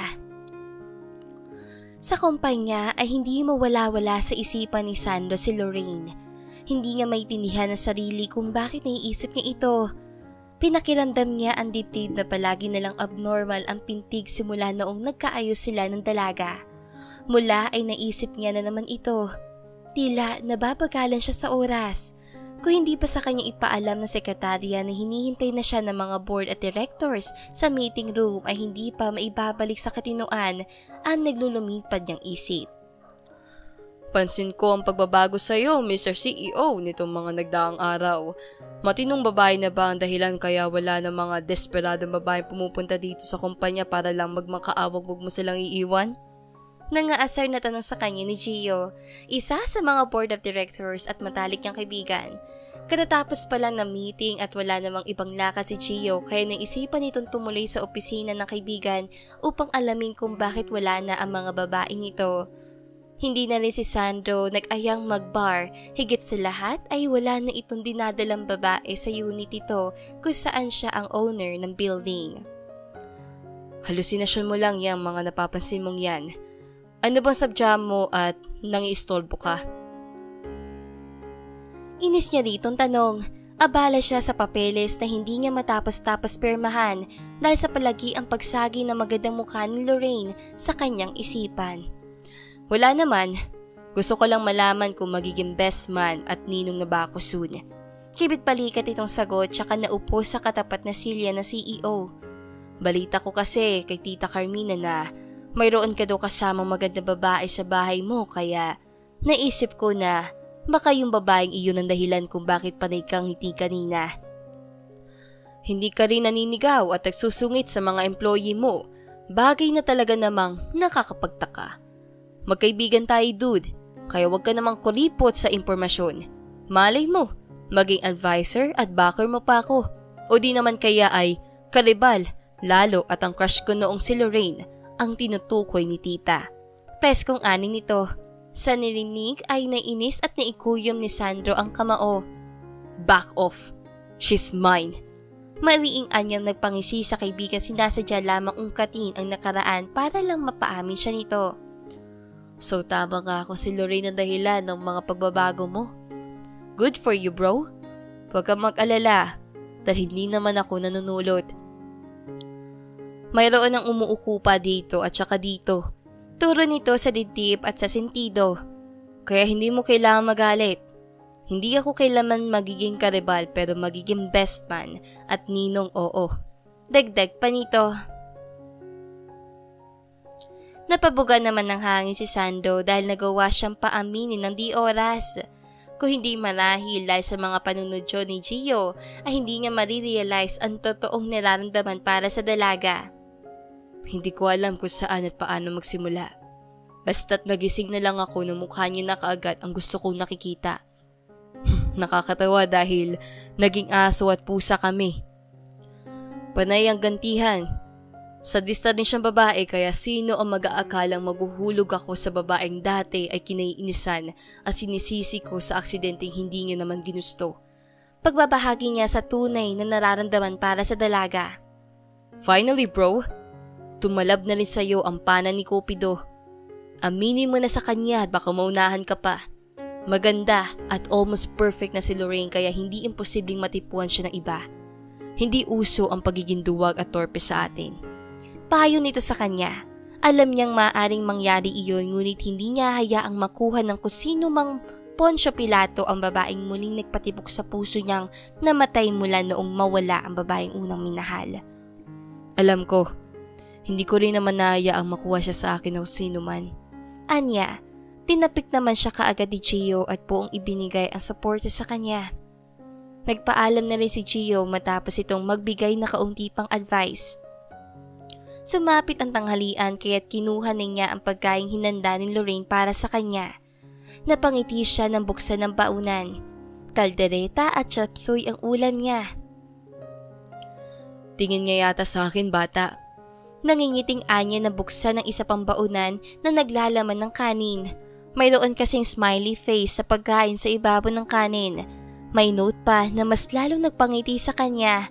Sa kumpanya ay hindi mawala-wala sa isipan ni Sandro si Lorraine. Hindi niya maintindihan ang sarili kung bakit naiisip niya ito. Pinakiramdam niya ang dibdib na palagi nalang abnormal ang pintig simula noong nagkaayos sila ng dalaga. Mula ay naisip niya na naman ito. Tila nababagalan siya sa oras. Kung hindi pa sa kanya ipaalam ng sekretarya na hinihintay na siya ng mga board at directors sa meeting room ay hindi pa maibabalik sa katinoan ang naglulumipad niyang isip. Pansin ko ang pagbabago sa iyo, Mr. CEO, nitong mga nagdaang araw. Matinong babae na ba ang dahilan kaya wala ng mga desperadong babae pumupunta dito sa kumpanya para lang magmakaawag wag mo silang iiwan? Nangaasar na tanong sa kanya ni Gio, isa sa mga board of directors at matalik niyang kaibigan. Katatapos pa lang ng meeting at wala namang ibang lakad si Gio kaya naisipan nitong tumuloy sa opisina ng kaibigan upang alamin kung bakit wala na ang mga babaeng ito. Hindi na rin si Sandro nag-ayang mag-bar, higit sa lahat ay wala na itong dinadalang babae sa unit ito kung saan siya ang owner ng building. Halusinasyon mo lang yang mga napapansin mong yan. Ano bang sabya mo at nangiistolbo ka? Inis niya ritong tanong. Abala siya sa papeles na hindi niya matapos-tapos pirmahan dahil sa palagi ang pagsagi ng magandang mukha ni Lorraine sa kanyang isipan. Wala naman. Gusto ko lang malaman kung magiging best man at ninong na ba ako soon. Kibit palikat itong sagot tsaka naupo sa katapat na silya ng CEO. Balita ko kasi kay Tita Carmina na mayroon ka daw kasamang magandang babae sa bahay mo kaya naisip ko na baka yung babaeng iyon ang dahilan kung bakit panay kang ngiti kanina. Hindi ka rin naninigaw at nagsusungit sa mga employee mo. Bagay na talaga namang nakakapagtaka. Magkaibigan tayo, dude, kaya wag ka namang kuripot sa impormasyon. Malay mo, maging advisor at backer mo pa ako. O di naman kaya ay karibal, lalo at ang crush ko noong si Lorraine ang tinutukoy ni tita. Preskong aning nito. Sa nirinig ay nainis at naikuyom ni Sandro ang kamao. Back off. She's mine. Mariing anyang nagpangisi sa kaibigan sinasadya lamang ungkatin ang nakaraan para lang mapaamin siya nito. So tama nga ako si Lorraine ang dahilan ng mga pagbabago mo. Good for you, bro. Huwag kang mag-alala dahil hindi naman ako nanunulot. Mayroon ang umuukupa dito at saka dito. Turo nito sa dibdib at sa sentido. Kaya hindi mo kailangan magalit. Hindi ako kailanman magiging karibal pero magiging best man at ninong oo. Dagdag pa nito. Napabuga naman ng hangin si Sando dahil nagawa siyang paaminin ng di oras. Kung hindi marahil dahil sa mga panunodyo ni Gio ay hindi niya marirealize ang totoong nararamdaman para sa dalaga. Hindi ko alam kung saan at paano magsimula. Basta't nagising na lang ako nung mukha niya na kaagad ang gusto kong nakikita. Nakakatawa dahil naging aso at pusa kami. Panay ang gantihan. Sadista din siyang babae kaya sino ang mag-aakalang maghuhulog ako sa babaeng dati ay kinaiinisan at sinisisi ko sa aksidenteng hindi niya naman ginusto. Pagbabahagi niya sa tunay na nararamdaman para sa dalaga. Finally, bro. Tumalab na rin sa'yo ang pana ni Cupido. Aminin mo na sa kanya at baka maunahan ka pa. Maganda at almost perfect na si Lorraine kaya hindi imposibleng matipuan siya ng iba. Hindi uso ang pagiging duwag at torpe sa atin. Payo nito sa kanya. Alam niyang maaaring mangyari iyon ngunit hindi niya hayaang makuha ng kung sino mang Poncio Pilato ang babaeng muling nagpatibok sa puso niyang namatay mula noong mawala ang babaeng unang minahal. Alam ko, hindi ko rin naman nahayaang makuha siya sa akin o sino man. Anya, tinapik naman siya kaagad ni Gio at buong ibinigay ang suporta sa kanya. Nagpaalam na rin si Gio matapos itong magbigay na kaunti pang advice. Sumapit ang tanghalian kaya't kinuha niya ang pagkaing hinanda ni Lorraine para sa kanya. Napangiti siya ng buksan ng baunan. Kaldereta at chapsuy ang ulam niya. Tingin niya yata sa akin, bata. Nangingiting anya na buksan ng isa pang baunan na naglalaman ng kanin. Mayroon kasing smiley face sa pagkain sa ibabaw ng kanin. May note pa na mas lalong nagpangiti sa kanya.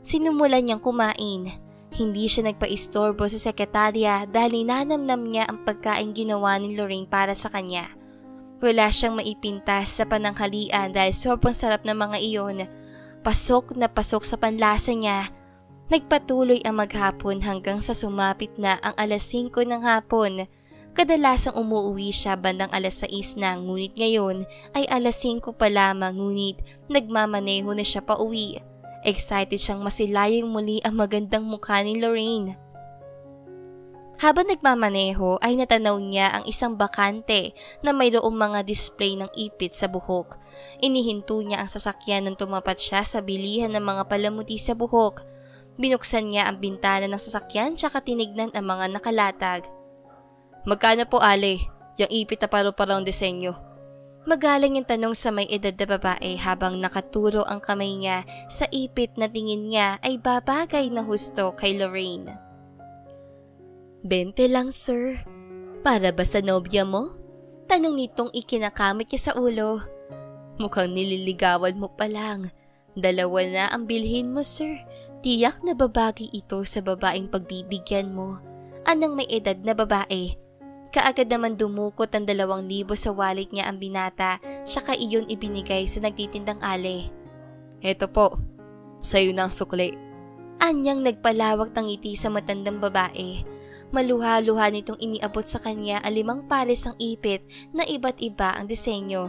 Sinumulan niyang kumain. Hindi siya nagpa-istorbo sa sekretarya dahil ninanamnam niya ang pagkain ginawa ni Lorraine para sa kanya. Wala siyang maipintas sa pananghalian dahil sobrang sarap ng mga iyon. Pasok na pasok sa panlasa niya. Nagpatuloy ang maghapon hanggang sa sumapit na ang alas 5 ng hapon. Kadalasang umuwi siya bandang alas 6 na, ngunit ngayon ay alas 5 pa lamang, ngunit nagmamaneho na siya pa uwi. Excited siyang masilayang muli ang magandang mukha ni Lorraine. Habang nagmamaneho ay natanaw niya ang isang bakante na mayroong mga display ng ipit sa buhok. Inihinto niya ang sasakyan nang tumapat siya sa bilihan ng mga palamuti sa buhok. Binuksan niya ang bintana ng sasakyan tsaka tinignan ang mga nakalatag. "Magkano po, Ale? Yung ipit na paro-parang disenyo." Magalang yung tanong sa may edad na babae habang nakaturo ang kamay niya sa ipit na tingin niya ay babagay na husto kay Lorraine. "20 lang, sir. Para ba sa nobya mo?" Tanong nitong ikinakamit niya sa ulo. "Mukhang nililigawan mo pa lang. 2 na ang bilhin mo, sir. Tiyak na babagay ito sa babaeng pagbibigyan mo." Anang may edad na babae. Kaagad naman dumukot ang 2,000 sa wallet niya ang binata, saka iyon ibinigay sa nagtitindang Ale. "Eto po, sa'yo na ang sukli." Anyang nagpalawak ng ngiti sa matandang babae. Maluha-luha nitong iniabot sa kanya ang 5 pares ng ipit na iba't iba ang disenyo.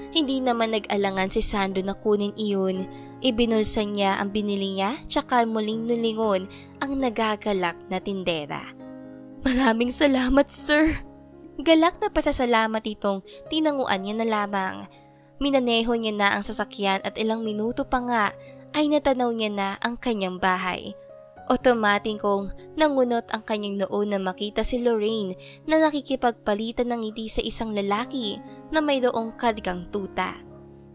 Hindi naman nag-alangan si Sandro na kunin iyon. Ibinulsa niya ang binili niya, tsaka muling nulingon ang nagagalak na tindera. "Maraming salamat, sir." Galak na pasasalamat itong tinanguan niya na lamang. Minaneho niya na ang sasakyan at ilang minuto pa nga ay natanaw niya na ang kanyang bahay. Otomating kong nangunot ang kanyang noo na makita si Lorraine na nakikipagpalitan ng ngiti sa isang lalaki na mayroong kargang tuta.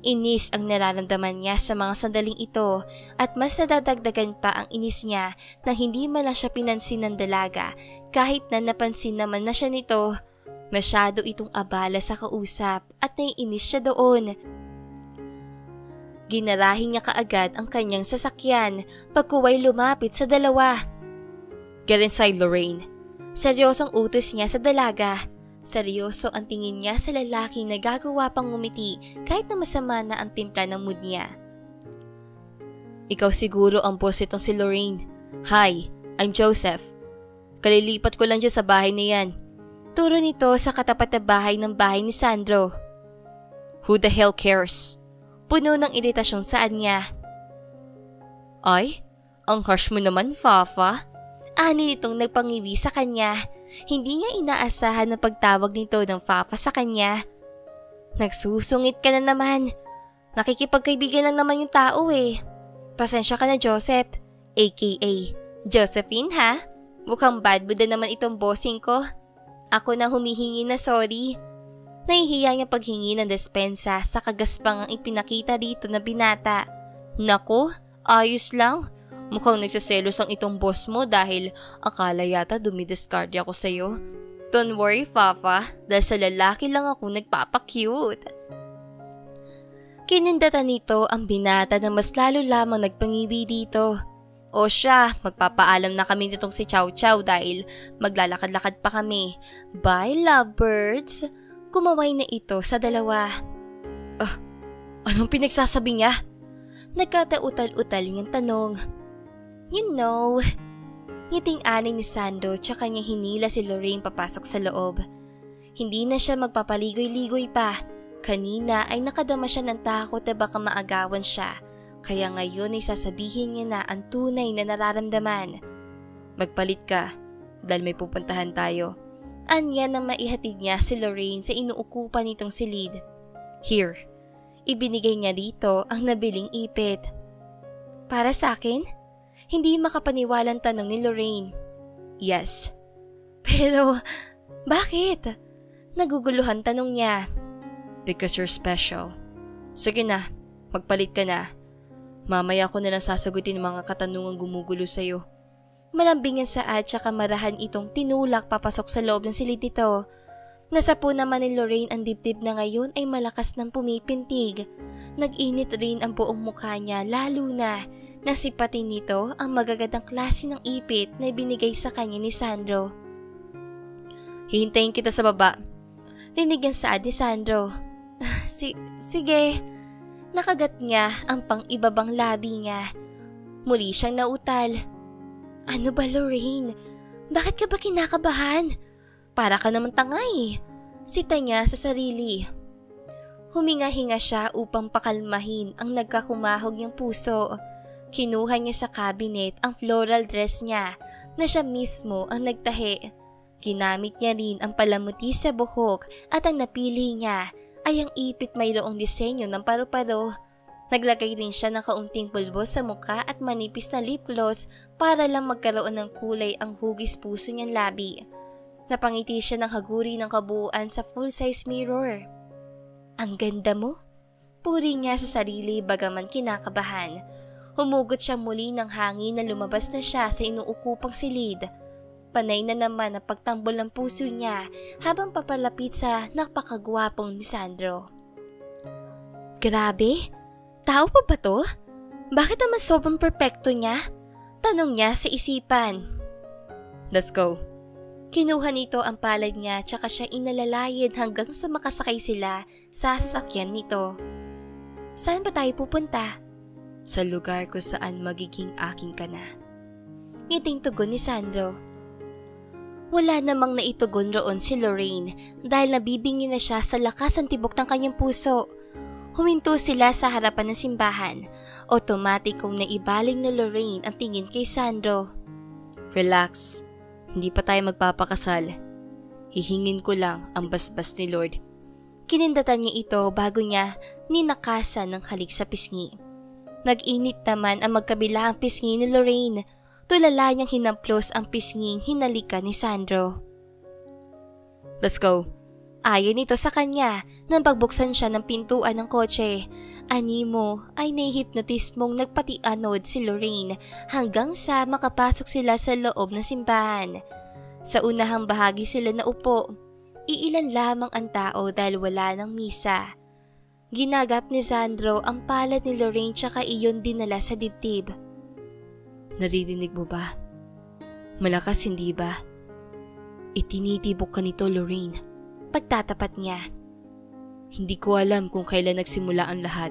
Inis ang nararamdaman niya sa mga sandaling ito at mas nadadagdagan pa ang inis niya na hindi man lang siya pinansin ng dalaga kahit na napansin naman na siya nito. Masyado itong abala sa kausap at naiinis siya doon. Ginarahin niya kaagad ang kanyang sasakyan pagkuway lumapit sa dalawa. "Get inside, Lorraine." Seryosong utos niya sa dalaga. Seryoso ang tingin niya sa lalaking nagagawa pang ngumiti kahit na masama na ang timpla ng mood niya. "Ikaw siguro ang boss itong si Lorraine. Hi, I'm Joseph. Kalilipat ko lang dyan sa bahay na yan." Turo nito sa katapat na bahay ng bahay ni Sandro. "Who the hell cares?" Puno ng iritasyon saan niya. "Ay, ang harsh mo naman, Fafa." Ani nitong nagpangiwi sa kanya. Hindi niya inaasahan na pagtawag nito ng Fafa sa kanya. "Nagsusungit ka na naman. Nakikipagkaibigan lang naman yung tao eh. Pasensya ka na, Joseph, aka Josephine, ha? Mukhang bad mood na naman itong bossing ko. Ako na humihingi na sorry." Nahihiya niya paghingi ng despensa sa kagaspangang ipinakita dito na binata. "Naku, ayos lang. Mukhang nagsaselos ang itong boss mo dahil akala yata dumidiscard ako sa'yo. Don't worry, Fafa, dahil sa lalaki lang ako nagpapakute." Kinindatan nito ang binata na mas lalo lamang nagpangiwi dito. "O siya, magpapaalam na kami nitong si Chow Chow dahil maglalakad-lakad pa kami. Bye, lovebirds." Kumaway na ito sa dalawa. Anong pinagsasabi niya?" Nagkatautal-utal niyang tanong. "You know." Ngiting-ani ni Sando tsaka niya hinila si Lorraine papasok sa loob. Hindi na siya magpapaligoy-ligoy pa. Kanina ay nakadama siya ng takot na baka maagawan siya. Kaya ngayon ay sasabihin niya na ang tunay na nararamdaman. "Magpalit ka dahil may pupuntahan tayo." Anya nang maihatid niya si Lorraine sa inuukupan nitong silid. "Here." Ibinigay niya dito ang nabiling ipit. "Para sa akin?" Hindi makapaniwalang tanong ni Lorraine. "Yes." "Pero, bakit?" Naguguluhan tanong niya. "Because you're special." "Sige na, magpalit ka na. Mamaya ko nalang sasagutin ang mga katanungang gumugulo sa'yo." Malambing ang saad tsaka marahan itong tinulak papasok sa loob ng silid nito. Nasapo naman ni Lorraine ang dibdib na ngayon ay malakas ng pumipintig. Nag-init rin ang buong mukha niya lalo na nasipatin nito ang magagandang klase ng ipit na ibinigay sa kanya ni Sandro. "Hihintayin kita sa baba." Rinig ang saad ni Sandro. Sige." Nakagat niya ang pang-ibabang labi niya. Muli siyang nautal. Ano ba, Lorraine? Bakit ka ba kinakabahan? Para ka naman tangay. Sita niya sa sarili. Huminga-hinga siya upang pakalmahin ang nagkakumahog niyang puso. Kinuha niya sa cabinet ang floral dress niya na siya mismo ang nagtahi. Ginamit niya rin ang palamuti sa buhok at ang napili niya ay ang ipit mayroong disenyo ng paru-paro. Naglagay rin siya ng kaunting pulbos sa mukha at manipis na lip gloss para lang magkaroon ng kulay ang hugis puso niyang labi. Napangiti siya ng haguri ng kabuuan sa full-size mirror. Ang ganda mo? Puri niya sa sarili bagaman kinakabahan. Humugot siya muli ng hangin na lumabas na siya sa inuukupang silid. Panay na naman ang pagtambol ng puso niya habang papalapit sa napakagwapong ni Sandro. Grabe? Tao pa ba to? Bakit naman sobrang perpekto niya? Tanong niya sa isipan. Let's go. Kinuha nito ang palad niya tsaka siya inalalayan hanggang sa makasakay sila sa sasakyan nito. Saan ba tayo pupunta? Sa lugar kung saan magiging akin ka na. Ngiting tugon ni Sandro. Wala namang naitugon roon si Lorraine dahil nabibingi na siya sa lakas ng tibok ng kanyang puso. Huminto sila sa harapan ng simbahan. Otomatikong naibaling ni Lorraine ang tingin kay Sandro. Relax. Hindi pa tayo magpapakasal. Hihingin ko lang ang basbas ni Lord. Kinindatan niya ito bago niya ninakasan ng halik sa pisngi. Nag-init naman ang magkabilang pisngi ni Lorraine. Tulala niyang hinamplos ang pisnging hinalikan ni Sandro. Let's go. Ayon ito sa kanya nang pagbuksan siya ng pintuan ng kotse. Animo ay nahihipnotismong nagpatianod si Lorraine hanggang sa makapasok sila sa loob ng simbahan. Sa unahang bahagi sila naupo. Iilan lamang ang tao dahil wala ng misa. Ginagap ni Sandro ang palad ni Lorraine tsaka iyon dinala sa dibdib. Naririnig mo ba? Malakas hindi ba? Itinitibok ka nito, Lorraine. Pagtatapat niya. Hindi ko alam kung kailan nagsimula ang lahat.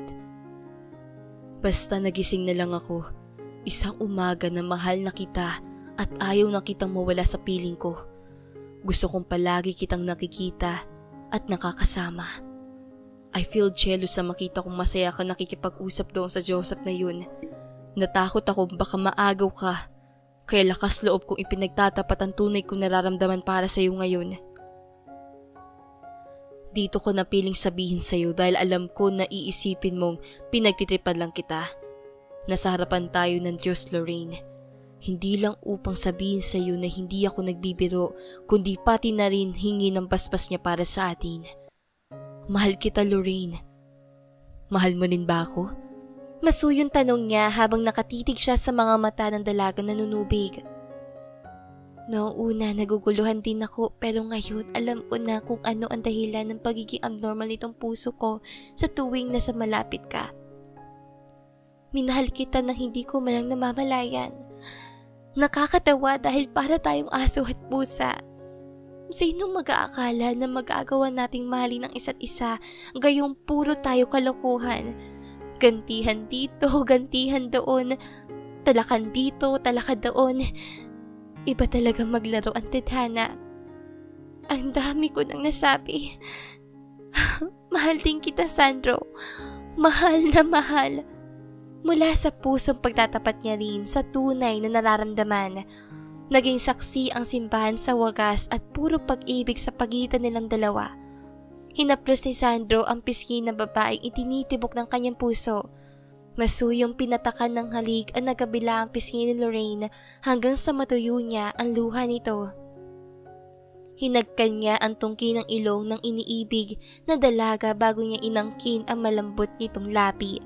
Basta nagising na lang ako. Isang umaga na mahal na kita at ayaw na kitang mawala sa piling ko. Gusto kong palagi kitang nakikita at nakakasama. I feel jealous sa makita kong masaya ka nakikipag-usap doon sa Joseph na yun. Natakot ako baka maagaw ka. Kaya lakas loob kong ipinagtatapat ang tunay kong nararamdaman para sa iyo ngayon. Dito ko napiling sabihin sa iyo dahil alam ko na iisipin mong pinagtitripan lang kita. Nasa harapan tayo ng Diyos, Lorraine. Hindi lang upang sabihin sa iyo na hindi ako nagbibiro, kundi pati na rin hingi ng basbas niya para sa atin. Mahal kita, Lorraine. Mahal mo rin ba ako? Masuyong tanong niya habang nakatitig siya sa mga mata ng dalagang nanunubig. Noong una naguguluhan din ako pero ngayon alam ko na kung ano ang dahilan ng pagiging abnormal nitong puso ko sa tuwing nasa malapit ka. Minahal kita na hindi ko malang namamalayan. Nakakatawa dahil para tayong aso at pusa. Sinong mag-aakala na magagawa nating mahalin ang isa't isa gayong puro tayo kalokohan? Gantihan dito, gantihan doon, talakan dito, talakan doon. Iba talaga maglaro ang tadhana. Ang dami ko nang nasabi. Mahal din kita, Sandro. Mahal na mahal. Mula sa pusong pagtatapat niya rin sa tunay na nararamdaman. Naging saksi ang simbahan sa wagas at puro pag-ibig sa pagitan nilang dalawa. Hinaplos ni Sandro ang pisngi ng babaeng itinitibok ng kanyang puso. Masuyong pinatakan ng halik ang nagkabilang pisngi ni Lorraine hanggang sa matuyo niya ang luha nito. Hinagkan niya ang tungki ng ilong ng iniibig na dalaga bago niya inangkin ang malambot nitong labi.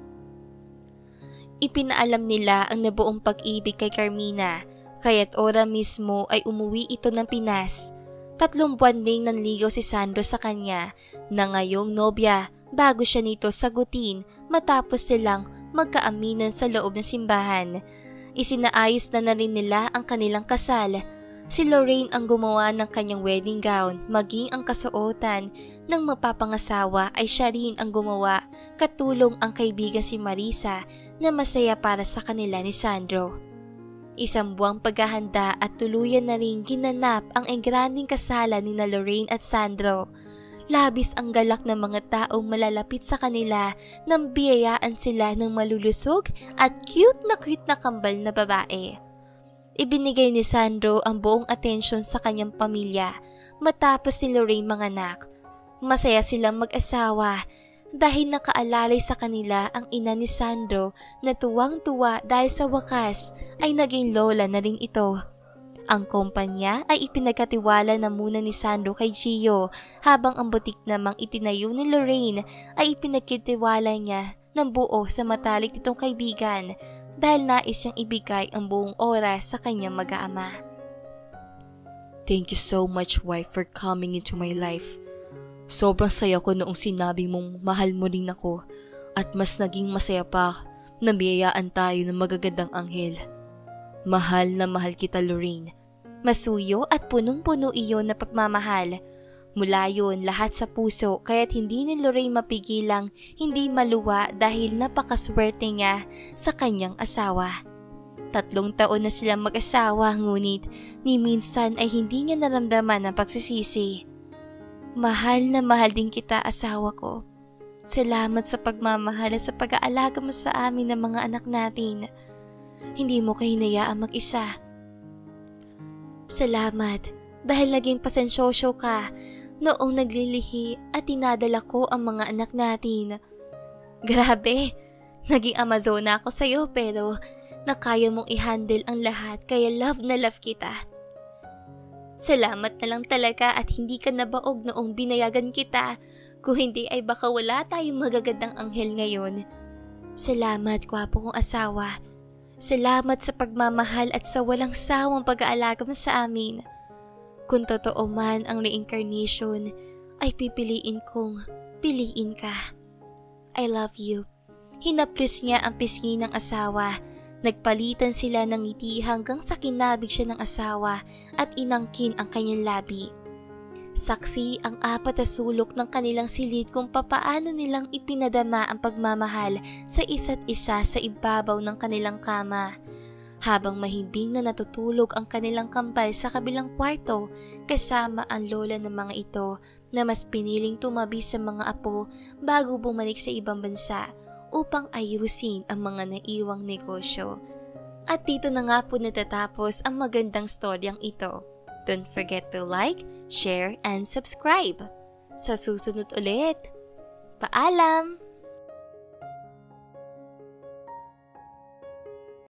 Ipinaalam nila ang nabuong pag-ibig kay Carmina, kaya't ora mismo ay umuwi ito ng Pinas. 3 buwan ring nanligaw si Sandro sa kanya na ngayong nobya bago siya nito sagutin matapos silang magkaaminan sa loob ng simbahan. Isinaayos na rin nila ang kanilang kasal. Si Lorraine ang gumawa ng kanyang wedding gown, maging ang kasuotan ng mapapangasawa ay siya rin ang gumawa, katulong ang kaibigan si Marisa na masaya para sa kanila ni Sandro. Isang buwang paghahanda at tuluyan na rin ginanap ang engranding kasalan ni na Lorraine at Sandro. Labis ang galak ng mga taong malalapit sa kanila nang biyayaan sila ng malulusog at cute na kambal na babae. Ibinigay ni Sandro ang buong atensyon sa kanyang pamilya matapos si Lorraine manganak. Masaya silang mag-asawa dahil nakaalalay sa kanila ang ina ni Sandro na tuwang-tuwa dahil sa wakas ay naging lola na rin ito. Ang kumpanya ay ipinagkatiwala na muna ni Sandro kay Gio habang ang butik namang itinayo ni Lorraine ay ipinagkatiwala niya ng buo sa matalik nitong kaibigan dahil nais niyang ibigay ang buong oras sa kanyang mag-aama. Thank you so much, wife, for coming into my life. Sobrang saya ko noong sinabi mong mahal mo rin ako at mas naging masaya pa na biyayaan tayo ng magagandang anghel. Mahal na mahal kita, Lorraine. Masuyo at punong-puno iyon na pagmamahal. Mula yun lahat sa puso kaya't hindi ni Lorraine mapigilang hindi maluwa dahil napakaswerte niya sa kanyang asawa. 3 taon na silang mag-asawa ngunit ni minsan ay hindi niya naramdaman ang pagsisisi. Mahal na mahal din kita, asawa ko. Salamat sa pagmamahal at sa pag-aalaga mo sa amin ng mga anak natin. Hindi mo kayo hinayaang mag-isa. Salamat dahil naging pasensyosyo ka noong naglilihi at tinadala ko ang mga anak natin. Grabe, naging Amazona ako sa'yo pero nakaya mong i-handle ang lahat kaya love na love kita. Salamat na lang talaga at hindi ka nabaog noong binayagan kita. Kung hindi ay baka wala tayong magagandang anghel ngayon. Salamat, gwapo kong asawa. Salamat sa pagmamahal at sa walang sawang pag-aalaga mo sa amin. Kung totoo man ang reincarnation, ay pipiliin kong piliin ka. I love you. Hinaplos niya ang pisngi ng asawa. Nagpalitan sila ng ngiti hanggang sa kinabig siya ng asawa at inangkin ang kanyang labi. Saksi ang 4 na sulok ng kanilang silid kung papaano nilang ipinadama ang pagmamahal sa isa't isa sa ibabaw ng kanilang kama. Habang mahimbing na natutulog ang kanilang kambal sa kabilang kwarto kasama ang lola ng mga ito na mas piniling tumabi sa mga apo bago bumalik sa ibang bansa upang ayusin ang mga naiwang negosyo. At dito na nga po natatapos ang magandang storyang ito. Don't forget to like, share, and subscribe. Sa susunod ulit. Paalam!